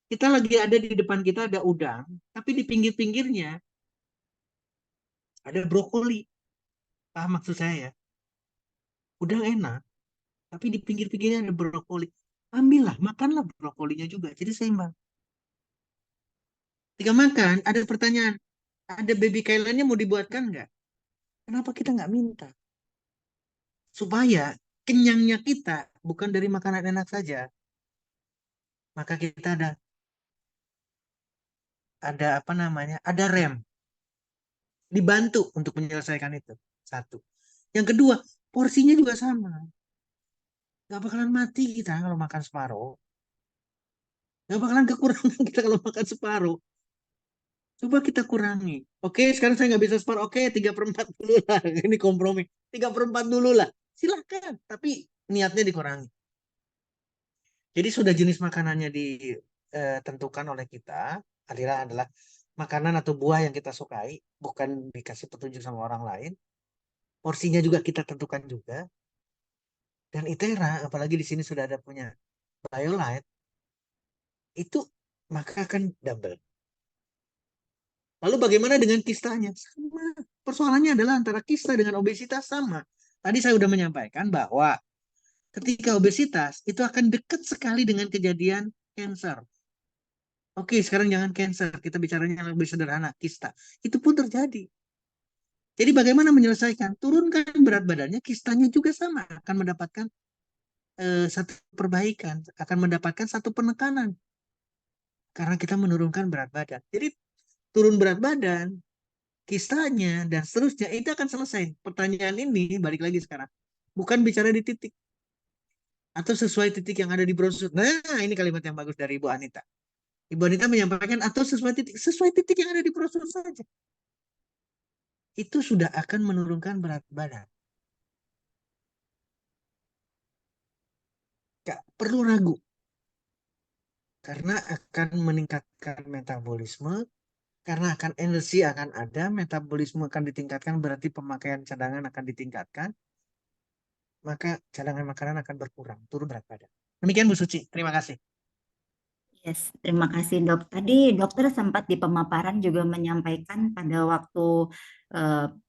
Kita lagi ada di depan kita ada udang, tapi di pinggir-pinggirnya ada brokoli. Paham maksud saya? Udang enak, tapi di pinggir-pinggirnya ada brokoli. Ambillah, makanlah brokolinya juga. Jadi seimbang. Ketika makan, ada pertanyaan. Ada baby kailannya mau dibuatkan nggak? Kenapa kita nggak minta? Supaya kenyangnya kita bukan dari makanan enak saja. Maka kita ada apa namanya? Ada rem. Dibantu untuk menyelesaikan itu. Satu. Yang kedua, porsinya juga sama. Nggak bakalan mati kita kalau makan separuh. Nggak bakalan kekurangan kita kalau makan separuh. Coba kita kurangi. Oke, sekarang saya nggak bisa separuh. Oke, 3/4 dulu lah. Ini kompromi. 3/4 dulu lah. Silakan. Tapi niatnya dikurangi. Jadi sudah jenis makanannya ditentukan oleh kita. Adalah makanan atau buah yang kita sukai. Bukan dikasih petunjuk sama orang lain. Porsinya juga kita tentukan juga. Dan ITERA, apalagi di sini sudah ada punya BioLite, itu maka akan double. Lalu bagaimana dengan kistanya? Sama. Persoalannya adalah antara kista dengan obesitas sama. Tadi saya sudah menyampaikan bahwa ketika obesitas itu akan dekat sekali dengan kejadian cancer. Oke, sekarang jangan cancer, kita bicaranya yang lebih sederhana, kista. Itu pun terjadi. Jadi bagaimana menyelesaikan? Turunkan berat badannya, kistanya juga sama akan mendapatkan satu perbaikan, akan mendapatkan satu penekanan. Karena kita menurunkan berat badan. Jadi turun berat badan, kistanya, dan seterusnya, itu akan selesai. Pertanyaan ini, balik lagi sekarang, bukan bicara di titik. Atau sesuai titik yang ada di brosur. Nah, ini kalimat yang bagus dari Ibu Anita. Ibu Anita menyampaikan, atau sesuai titik yang ada di brosur saja. Itu sudah akan menurunkan berat badan. Gak perlu ragu. Karena akan meningkatkan metabolisme, karena akan energi akan ada, metabolisme akan ditingkatkan, berarti pemakaian cadangan akan ditingkatkan, maka cadangan makanan akan berkurang, turun berat badan. Demikian Bu Suci, terima kasih. Yes, terima kasih dok. Tadi dokter sempat di pemaparan juga menyampaikan pada waktu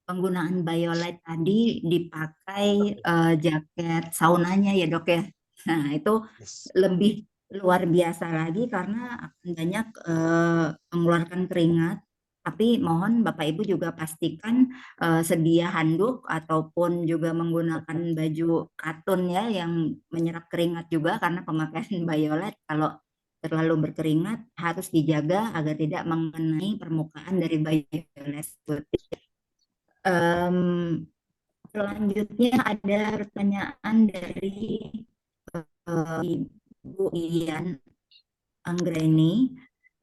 penggunaan BioLite tadi dipakai jaket saunanya ya dok ya. Nah itu Yes. lebih luar biasa lagi karena akan banyak mengeluarkan keringat. Tapi mohon Bapak Ibu juga pastikan sedia handuk ataupun juga menggunakan baju katun ya yang menyerap keringat juga karena pemakaian BioLite kalau terlalu berkeringat harus dijaga agar tidak mengenai permukaan dari BioLite. Selanjutnya ada pertanyaan dari Ibu Ian Anggreni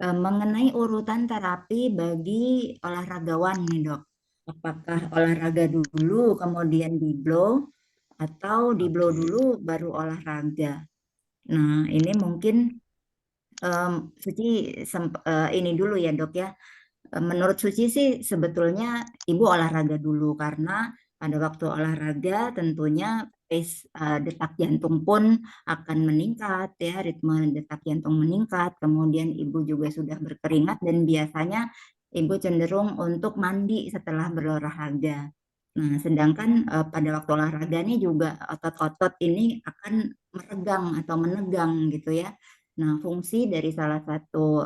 mengenai urutan terapi bagi olahragawan nih dok. Apakah olahraga dulu kemudian di blow atau di blow dulu baru olahraga? Nah ini mungkin Suci ini dulu ya dok ya. Menurut Suci sih sebetulnya ibu olahraga dulu karena pada waktu olahraga tentunya pace detak jantung pun akan meningkat ya, ritme detak jantung meningkat, kemudian ibu juga sudah berkeringat dan biasanya ibu cenderung untuk mandi setelah berolahraga. Nah, sedangkan pada waktu olahraga ini juga otot-otot ini akan meregang atau menegang gitu ya. Nah, fungsi dari salah satu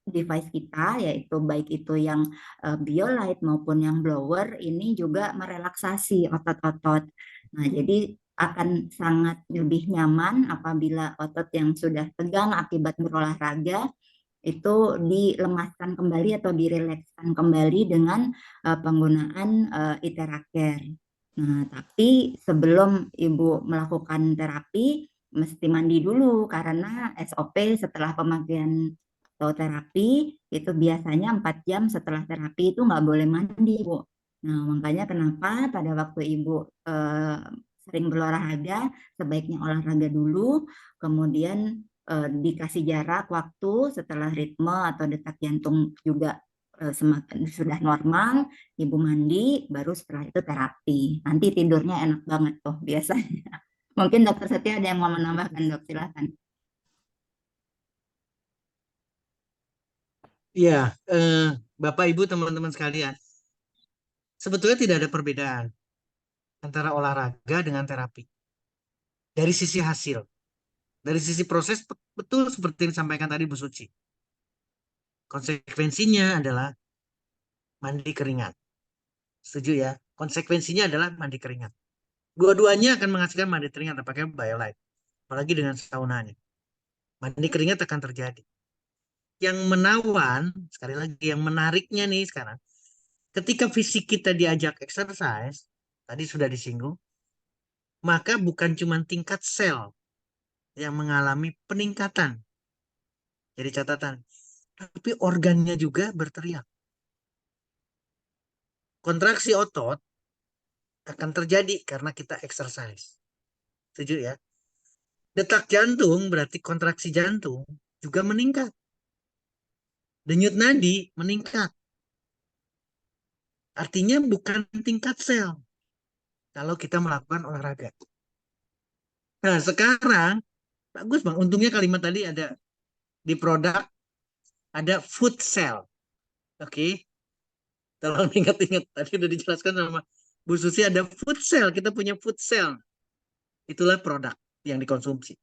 device kita, yaitu baik itu yang BioLite maupun yang blower, ini juga merelaksasi otot-otot. Nah, jadi akan sangat lebih nyaman apabila otot yang sudah tegang akibat berolahraga itu dilemaskan kembali atau direlekskan kembali dengan penggunaan Iteracare. Nah, tapi sebelum Ibu melakukan terapi, mesti mandi dulu karena SOP setelah pemakaian atau terapi itu biasanya 4 jam setelah terapi itu nggak boleh mandi, Bu. Nah, makanya kenapa pada waktu Ibu sering berolahraga, sebaiknya olahraga dulu, kemudian dikasih jarak waktu setelah ritme atau detak jantung juga semakin sudah normal, ibu mandi, baru setelah itu terapi. Nanti tidurnya enak banget tuh biasanya. Mungkin dokter Setia ada yang mau menambahkan dok, silakan. Ya, Bapak Ibu teman-teman sekalian, sebetulnya tidak ada perbedaan antara olahraga dengan terapi. Dari sisi hasil, dari sisi proses betul seperti yang disampaikan tadi Bu Suci. Konsekuensinya adalah mandi keringat. Setuju ya? Konsekuensinya adalah mandi keringat. Dua-duanya akan menghasilkan mandi keringat pakai BioLite. Apalagi dengan saunanya. Mandi keringat akan terjadi. Yang menawan, sekali lagi yang menariknya nih sekarang, ketika fisik kita diajak exercise, tadi sudah disinggung, maka bukan cuma tingkat sel yang mengalami peningkatan. Jadi catatan. Tapi organnya juga berteriak. Kontraksi otot akan terjadi karena kita exercise. Setuju ya? Detak jantung berarti kontraksi jantung juga meningkat. Denyut nadi meningkat. Artinya bukan tingkat sel kalau kita melakukan olahraga. Nah sekarang, bagus Bang, untungnya kalimat tadi ada di produk, ada food cell. Oke, tolong ingat-ingat, tadi udah dijelaskan sama Bu Susi, ada food cell, kita punya food cell. Itulah produk yang dikonsumsi.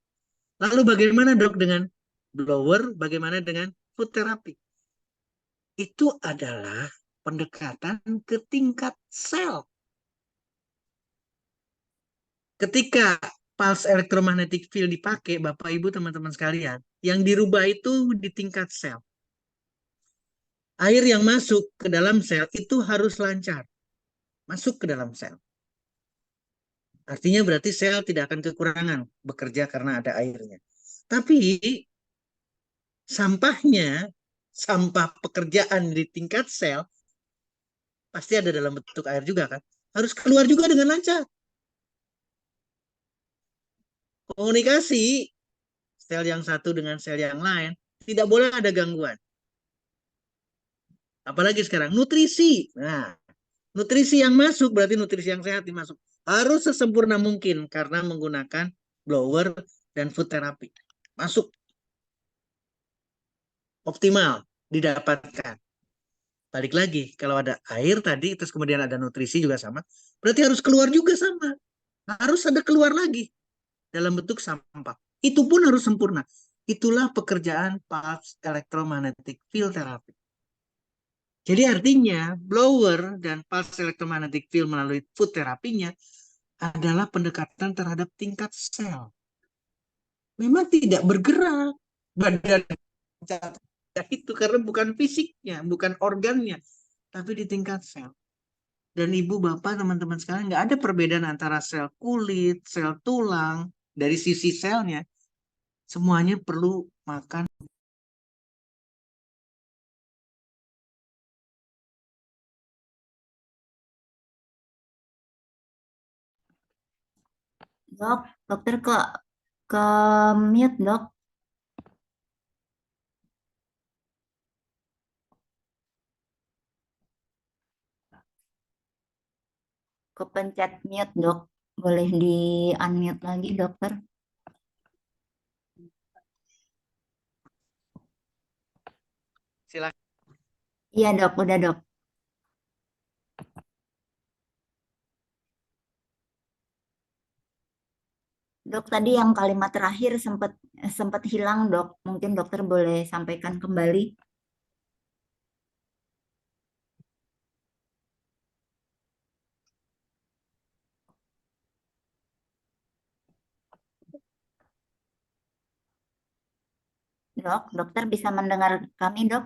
Lalu bagaimana dok dengan blower, bagaimana dengan food therapy? Itu adalah pendekatan ke tingkat sel. Ketika pulse electromagnetic field dipakai, Bapak Ibu teman-teman sekalian, yang dirubah itu di tingkat sel. Air yang masuk ke dalam sel itu harus lancar masuk ke dalam sel. Artinya berarti sel tidak akan kekurangan bekerja karena ada airnya. Tapi sampahnya, sampah pekerjaan di tingkat sel pasti ada dalam bentuk air juga kan? Harus keluar juga dengan lancar. Komunikasi sel yang satu dengan sel yang lain tidak boleh ada gangguan. Apalagi sekarang nutrisi. Nah, nutrisi yang masuk berarti nutrisi yang sehat dimasuk. Harus sesempurna mungkin karena menggunakan blower dan food therapy. Masuk. Optimal didapatkan. Balik lagi, kalau ada air tadi, terus kemudian ada nutrisi juga sama, berarti harus keluar juga sama. Harus ada keluar lagi dalam bentuk sampah. Itu pun harus sempurna. Itulah pekerjaan pulse electromagnetic field therapy. Jadi artinya blower dan pulse electromagnetic field melalui food terapinya adalah pendekatan terhadap tingkat sel. Memang tidak bergerak badan itu karena bukan fisiknya, bukan organnya, tapi di tingkat sel. Dan ibu bapak teman-teman sekalian nggak ada perbedaan antara sel kulit, sel tulang dari sisi selnya. Semuanya perlu makan. Dok, dokter ke mute, Dok. Kepencet mute, Dok. Boleh di unmute lagi, dokter. Silakan. Iya, Dok. Udah, Dok. Dok, tadi yang kalimat terakhir sempat hilang, Dok. Mungkin dokter boleh sampaikan kembali. Dok, dokter bisa mendengar kami, Dok?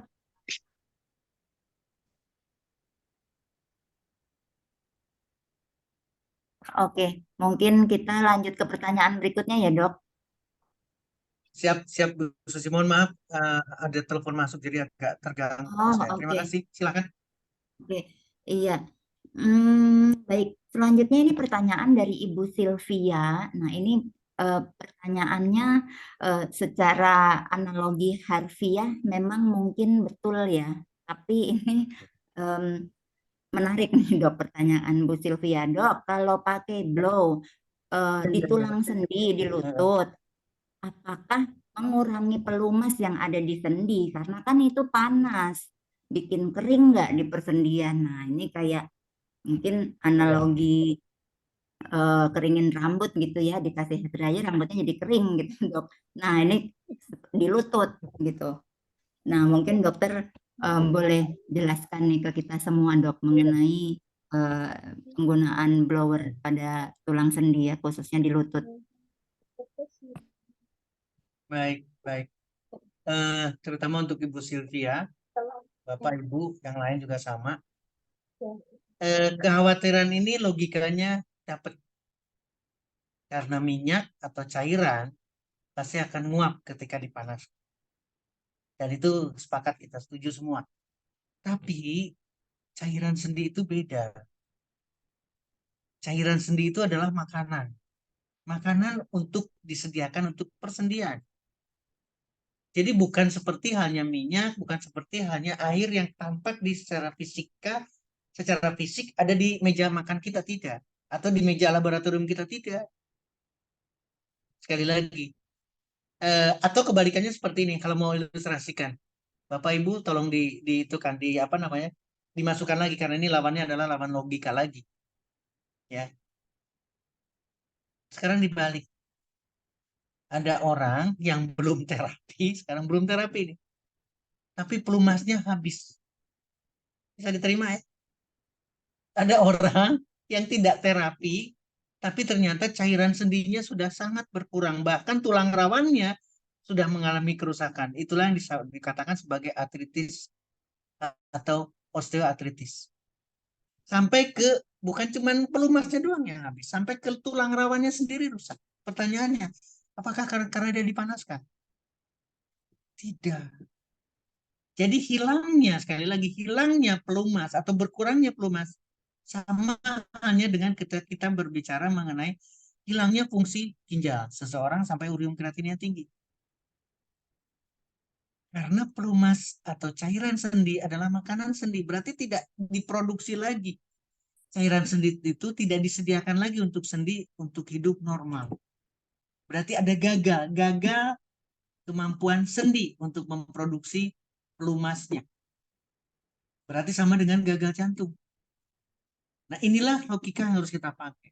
Oke, mungkin kita lanjut ke pertanyaan berikutnya ya, Dok. Siap, Bu Susi. Mohon maaf, ada telepon masuk jadi agak terganggu Oh, saya. Terima oke. kasih. Silakan. Oke, iya. Baik, selanjutnya ini pertanyaan dari Ibu Sylvia. Nah, ini pertanyaannya secara analogi harfiah memang mungkin betul ya, tapi ini menarik nih, Dok, pertanyaan Bu Sylvia. Dok, kalau pakai blow di tulang sendi, di lutut, apakah mengurangi pelumas yang ada di sendi? Karena kan itu panas, bikin kering nggak di persendian? Nah, ini kayak mungkin analogi keringin rambut gitu ya, dikasih hair dryer rambutnya jadi kering gitu, Dok. Nah, ini di lutut gitu. Nah, mungkin dokter boleh jelaskan nih ke kita semua, Dok, mengenai penggunaan blower pada tulang sendi ya, khususnya di lutut. Baik, baik. Terutama untuk Ibu Sylvia, Bapak Ibu yang lain juga sama. Kekhawatiran ini logikanya dapat karena minyak atau cairan pasti akan nguap ketika dipanaskan. Dan itu sepakat kita setuju semua. Tapi cairan sendi itu beda. Cairan sendi itu adalah makanan. Makanan untuk disediakan untuk persendian. Jadi bukan seperti hanya minyak, bukan seperti hanya air yang tampak di secara fisik ada di meja makan kita, tidak. Atau di meja laboratorium kita, tidak. Sekali lagi. Atau kebalikannya seperti ini, kalau mau ilustrasikan. Bapak Ibu tolong itu kan, apa namanya, dimasukkan lagi, karena ini lawannya adalah lawan logika lagi. Ya. Sekarang dibalik. ada orang yang belum terapi, sekarang belum terapi nih, tapi pelumasnya habis. Bisa diterima ya? Ada orang yang tidak terapi, tapi ternyata cairan sendinya sudah sangat berkurang, bahkan tulang rawannya sudah mengalami kerusakan. Itulah yang dikatakan sebagai artritis atau osteoartritis. Sampai ke bukan cuma pelumasnya doang yang habis, sampai ke tulang rawannya sendiri rusak. Pertanyaannya, apakah karena dia dipanaskan? Tidak. Jadi hilangnya, sekali lagi, hilangnya pelumas atau berkurangnya pelumas sama hanya dengan kita berbicara mengenai hilangnya fungsi ginjal seseorang sampai urium kreatinnya tinggi. Karena pelumas atau cairan sendi adalah makanan sendi, berarti tidak diproduksi lagi. Cairan sendi itu tidak disediakan lagi untuk sendi untuk hidup normal. Berarti ada gagal kemampuan sendi untuk memproduksi pelumasnya. Berarti sama dengan gagal jantung. Nah, inilah logika yang harus kita pakai.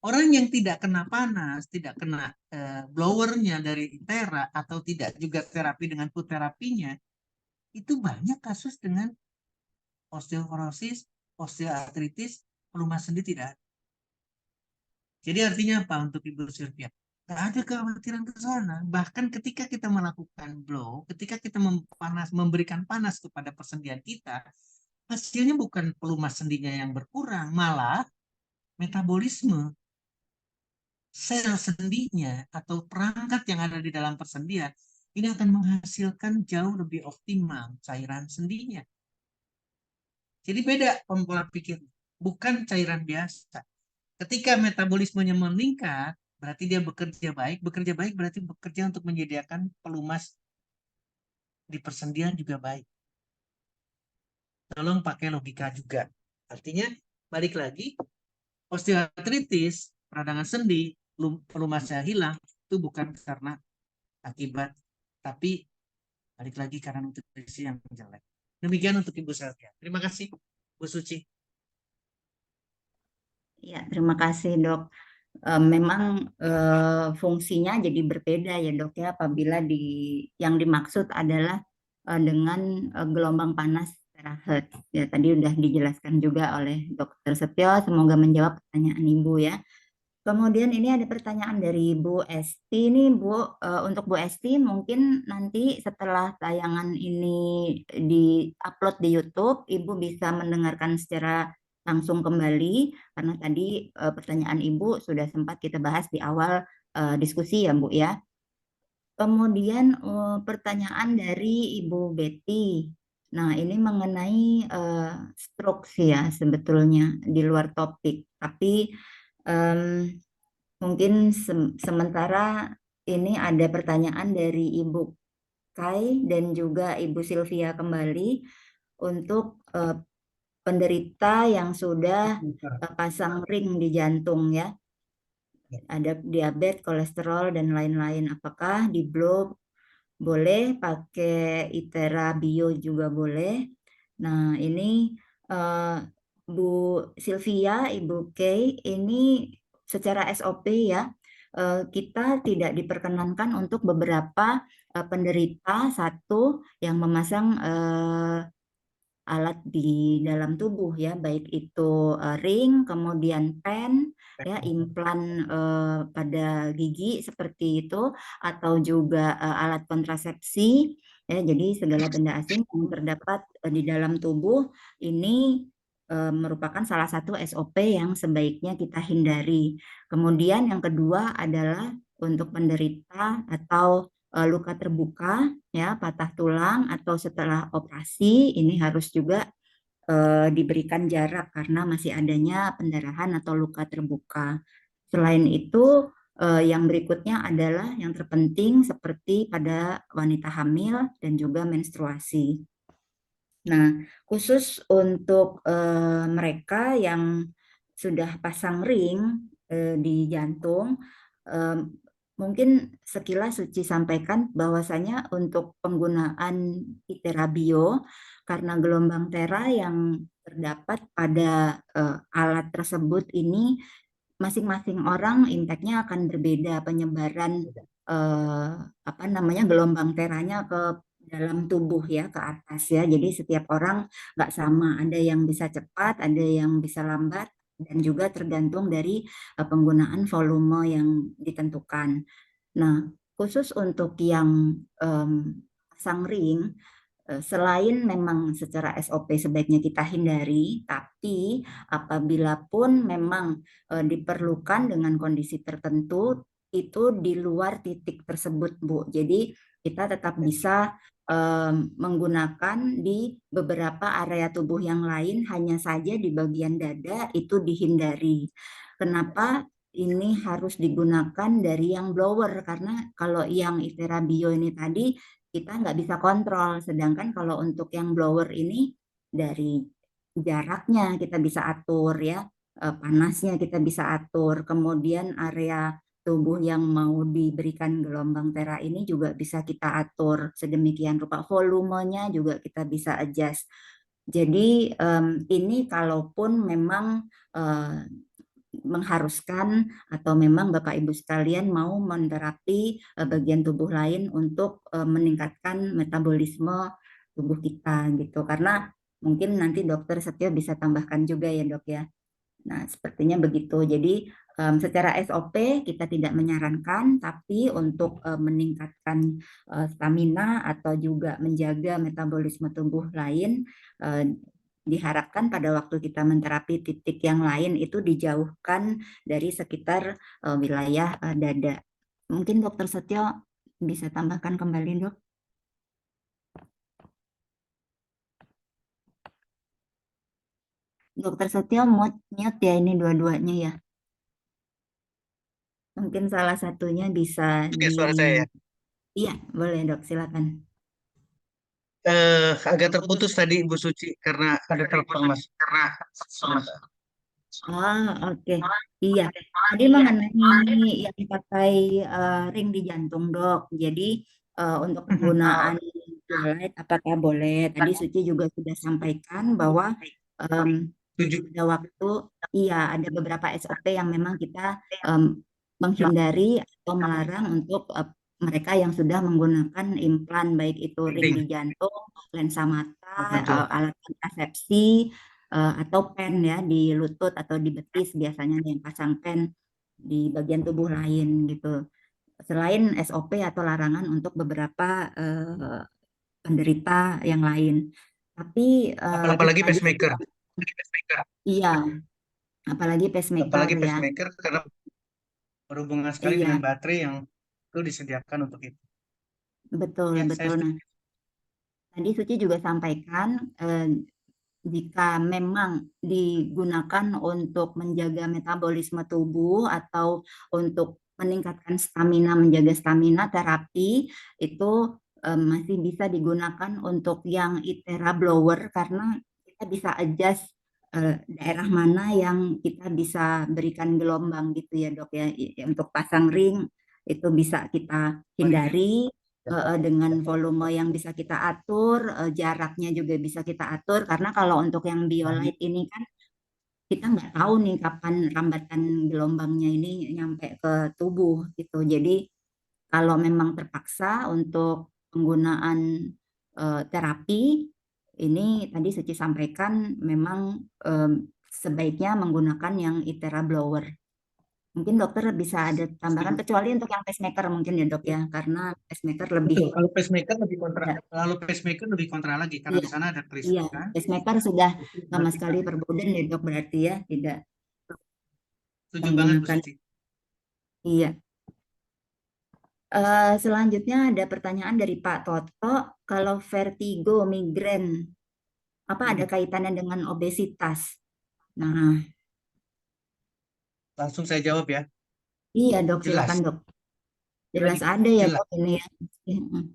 Orang yang tidak kena panas, tidak kena blowernya dari ITERA atau tidak juga terapi dengan food terapinya, itu banyak kasus dengan osteoporosis, osteoartritis, pelumas sendi tidak ada. Jadi artinya apa untuk Ibu Sylvia? Tidak ada kekhawatiran ke sana. Bahkan ketika kita melakukan blow, ketika kita memberikan panas kepada persendian kita, hasilnya bukan pelumas sendinya yang berkurang, malah metabolisme sel sendinya atau perangkat yang ada di dalam persendian ini akan menghasilkan jauh lebih optimal cairan sendinya. Jadi beda pola pikir, bukan cairan biasa. Ketika metabolismenya meningkat, berarti dia bekerja baik. Bekerja baik berarti bekerja untuk menyediakan pelumas di persendian juga baik. Tolong pakai logika juga. Artinya, balik lagi, osteoartritis, peradangan sendi, pelumasnya hilang, itu bukan karena akibat, tapi balik lagi karena nutrisi yang jelek. Demikian untuk Ibu Sylvia. Terima kasih, Bu Suci. Ya, terima kasih dok. Memang fungsinya jadi berbeda ya dok ya apabila yang dimaksud adalah dengan gelombang panas terahertz. Ya tadi udah dijelaskan juga oleh Dr. Setio. Semoga menjawab pertanyaan Ibu ya. Kemudian ini ada pertanyaan dari Bu Esti. Ini Bu, untuk Bu Esti mungkin nanti setelah tayangan ini di-upload di YouTube, Ibu bisa mendengarkan secara langsung kembali karena tadi pertanyaan Ibu sudah sempat kita bahas di awal diskusi ya Bu ya. Kemudian pertanyaan dari Ibu Betty. Nah ini mengenai stroke sih ya sebetulnya di luar topik. Tapi mungkin sementara ini ada pertanyaan dari Ibu Kai dan juga Ibu Sylvia kembali untuk penderita yang sudah pasang ring di jantung ya. Ada diabetes, kolesterol dan lain-lain. Apakah di blow boleh, pakai ITERA Bio juga boleh. Nah ini Bu Sylvia, Ibu Kay, ini secara SOP ya, kita tidak diperkenankan untuk beberapa penderita satu yang memasang alat di dalam tubuh ya, baik itu ring, kemudian pen, ya implan pada gigi seperti itu, atau juga alat kontrasepsi. Ya, jadi segala benda asing yang terdapat di dalam tubuh ini merupakan salah satu SOP yang sebaiknya kita hindari. Kemudian yang kedua adalah untuk penderita atau luka terbuka, ya patah tulang atau setelah operasi ini harus juga diberikan jarak karena masih adanya pendarahan atau luka terbuka. Selain itu, yang berikutnya adalah yang terpenting seperti pada wanita hamil dan juga menstruasi. Nah, khusus untuk mereka yang sudah pasang ring di jantung, mungkin sekilas Suci sampaikan bahwasanya untuk penggunaan ITERA Bio karena gelombang tera yang terdapat pada alat tersebut ini masing-masing orang impact-nya akan berbeda, penyebaran apa namanya gelombang teranya ke dalam tubuh ya, ke atas ya. Jadi setiap orang nggak sama, ada yang bisa cepat, ada yang bisa lambat, dan juga tergantung dari penggunaan volume yang ditentukan. Nah, khusus untuk yang pasang ring, selain memang secara SOP sebaiknya kita hindari, tapi apabila pun memang diperlukan dengan kondisi tertentu, itu di luar titik tersebut, Bu. Jadi kita tetap bisa menggunakan di beberapa area tubuh yang lain, hanya saja di bagian dada itu dihindari. Kenapa ini harus digunakan dari yang blower? Karena kalau yang Itera Bio ini tadi kita nggak bisa kontrol. Sedangkan kalau untuk yang blower ini dari jaraknya kita bisa atur ya, panasnya kita bisa atur, kemudian area tubuh yang mau diberikan gelombang tera ini juga bisa kita atur sedemikian rupa, volumenya juga kita bisa adjust. Jadi ini kalaupun memang mengharuskan atau memang Bapak Ibu sekalian mau menterapi bagian tubuh lain untuk meningkatkan metabolisme tubuh kita gitu. Karena mungkin nanti Dokter Setio bisa tambahkan juga ya Dok ya. Nah, sepertinya begitu. Jadi secara SOP kita tidak menyarankan, tapi untuk meningkatkan stamina atau juga menjaga metabolisme tubuh lain, diharapkan pada waktu kita menterapi titik yang lain itu dijauhkan dari sekitar wilayah dada. Mungkin Dokter Setio bisa tambahkan kembali, Dok. Dokter Setio mute ya ini dua-duanya ya. Mungkin salah satunya bisa Oke, suara saya ya. Iya, boleh Dok, silakan. Agak terputus tadi Bu Suci karena ada telepon Mas. Oke. Iya. Tadi mengenai yang pakai ring di jantung, Dok. Jadi untuk penggunaan Violite apakah boleh? Tadi Suci juga sudah sampaikan bahwa pada waktu ada beberapa SOP yang memang kita menghindari atau melarang untuk mereka yang sudah menggunakan implan, baik itu ring di jantung, lensa mata, alat kontrasepsi, atau pen ya di lutut atau di betis, biasanya yang pasang pen di bagian tubuh lain gitu. Selain SOP atau larangan untuk beberapa penderita yang lain. Tapi apalagi pacemaker. iya, apalagi pacemaker ya. Karena berhubungan sekali Iya, dengan baterai yang itu disediakan untuk itu. betul, Ya, betul. Nah, tadi Suci juga sampaikan jika memang digunakan untuk menjaga metabolisme tubuh atau untuk meningkatkan stamina, menjaga stamina, terapi itu masih bisa digunakan untuk yang Itera blower karena kita bisa adjust daerah mana yang kita bisa berikan gelombang gitu ya Dok ya. Untuk pasang ring itu bisa kita hindari dengan volume yang bisa kita atur, jaraknya juga bisa kita atur, karena kalau untuk yang Biolite ini kan kita nggak tahu nih kapan rambatan gelombangnya ini nyampe ke tubuh gitu. Jadi kalau memang terpaksa untuk penggunaan terapi, ini tadi Suci sampaikan memang sebaiknya menggunakan yang Itera blower. Mungkin dokter bisa ada tambahan kecuali untuk yang pacemaker mungkin ya Dok ya, karena pacemaker lebih. Betul, kalau pacemaker lebih kontra. Kalau pacemaker lebih kontra lagi karena di sana ada Iya, kerisakan. pacemaker sudah sama sekali verboden ya Dok, berarti ya tidak Setuju banget Bu menggunakan. Suci. Iya. Selanjutnya ada pertanyaan dari Pak Toto, kalau vertigo, migrain, apa ada kaitannya dengan obesitas? Nah, Langsung saya jawab ya. iya Dok, Jelas. silakan Dok. Jelas ada ya Jelas. Dok ini ya.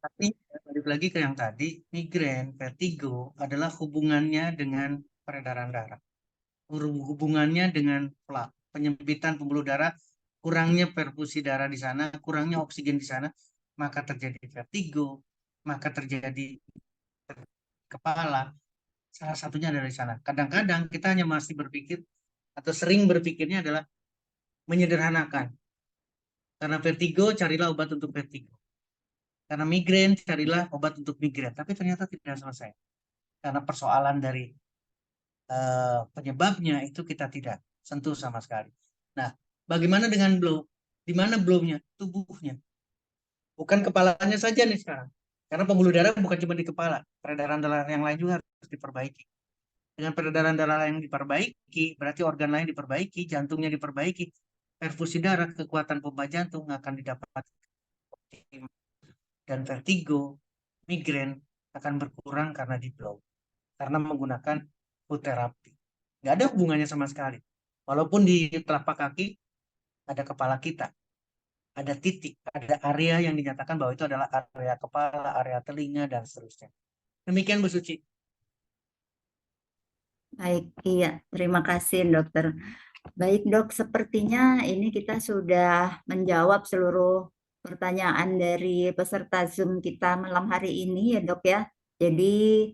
Tapi balik lagi ke yang tadi, migrain, vertigo adalah hubungannya dengan peredaran darah. Hubungannya dengan plak, penyempitan pembuluh darah, kurangnya perfusi darah di sana, kurangnya oksigen di sana, maka terjadi vertigo, maka terjadi kepala. Salah satunya dari sana. Kadang-kadang kita hanya masih berpikir atau sering berpikirnya adalah menyederhanakan. Karena vertigo, carilah obat untuk vertigo. Karena migrain, carilah obat untuk migrain. Tapi ternyata tidak selesai. Karena persoalan dari penyebabnya itu kita tidak sentuh sama sekali. Nah, bagaimana dengan blow? Di mana blow-nya? Tubuhnya. Bukan kepalanya saja nih sekarang. Karena pembuluh darah bukan cuma di kepala. Peredaran darah yang lain juga harus diperbaiki. Dengan peredaran darah yang diperbaiki, berarti organ lain diperbaiki, jantungnya diperbaiki, perfusi darah, kekuatan pompa jantung akan didapat. Dan vertigo, migrain akan berkurang karena di blow. Karena menggunakan foot therapy. Nggak ada hubungannya sama sekali. Walaupun di telapak kaki ada kepala kita, ada titik, ada area yang dinyatakan bahwa itu adalah area kepala, area telinga, dan seterusnya. Demikian Bu Suci. Baik, iya. Terima kasih, dokter. Baik, dok. Sepertinya ini kita sudah menjawab seluruh pertanyaan dari peserta Zoom kita malam hari ini, ya, dok, ya. Jadi,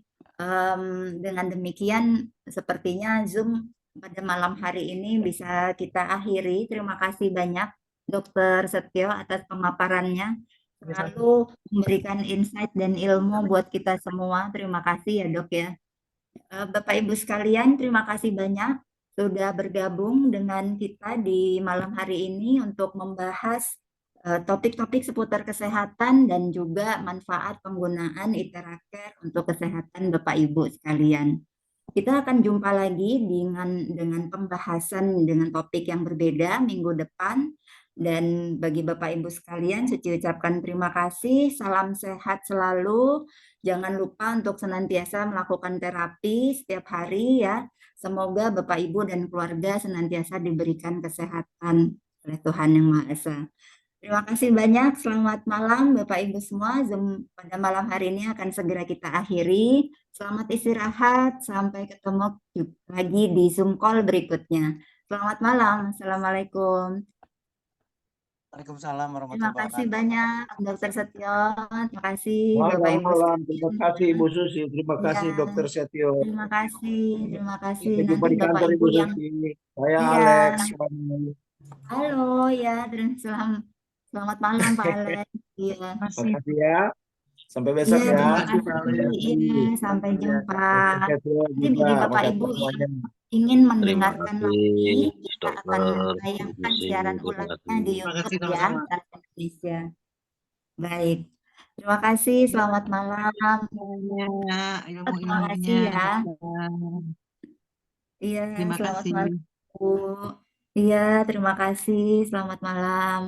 dengan demikian, sepertinya Zoom pada malam hari ini bisa kita akhiri. Terima kasih banyak, Dokter Setio, atas pemaparannya. Selalu memberikan insight dan ilmu buat kita semua. Terima kasih ya, dok, ya. Bapak Ibu sekalian, terima kasih banyak sudah bergabung dengan kita di malam hari ini untuk membahas topik-topik seputar kesehatan dan juga manfaat penggunaan Iteracare untuk kesehatan Bapak Ibu sekalian. Kita akan jumpa lagi dengan pembahasan dengan topik yang berbeda minggu depan. Dan bagi Bapak Ibu sekalian, Suci ucapkan terima kasih, salam sehat selalu. Jangan lupa untuk senantiasa melakukan terapi setiap hari ya. Semoga Bapak Ibu dan keluarga senantiasa diberikan kesehatan oleh Tuhan Yang Maha Esa. Terima kasih banyak, selamat malam Bapak Ibu semua. Zoom pada malam hari ini akan segera kita akhiri. Selamat istirahat, sampai ketemu lagi di Zoom call berikutnya. Selamat malam, Assalamualaikum. Waalaikumsalam Terima warahmatullahi kasih wabarakatuh. banyak Dokter Setio, terima kasih Bapak Selamat Ibu malam. sekalian. Terima kasih Ibu Susi. Terima kasih Ya, Dokter Setio. terima kasih, terima kasih. Sampai jumpa Nanti di Bapak kantor Ibu Ibu yang Susi. Saya iya. Alex. Halo ya, selamat malam Pak Alex. Iya. Terima kasih ya. Sampai besok Iya, ya. terima kasih, Pak kasih. Alex. Iya, sampai jumpa. Dokter Setio Nanti juga. bagi Bapak Makasih Ibu yang semuanya. ingin Terima mendengarkan lagi, kasih, kita akan dokter. tayangkan Terima siaran kasih. ulangnya di Terima kasih YouTube ya, sama-sama. Bahasa Indonesia. Baik, terima kasih. Selamat malam. Ilmu Terima kasih ya. Iya, Terima selamat kasih. malam, Bu. Iya, terima kasih. Selamat malam.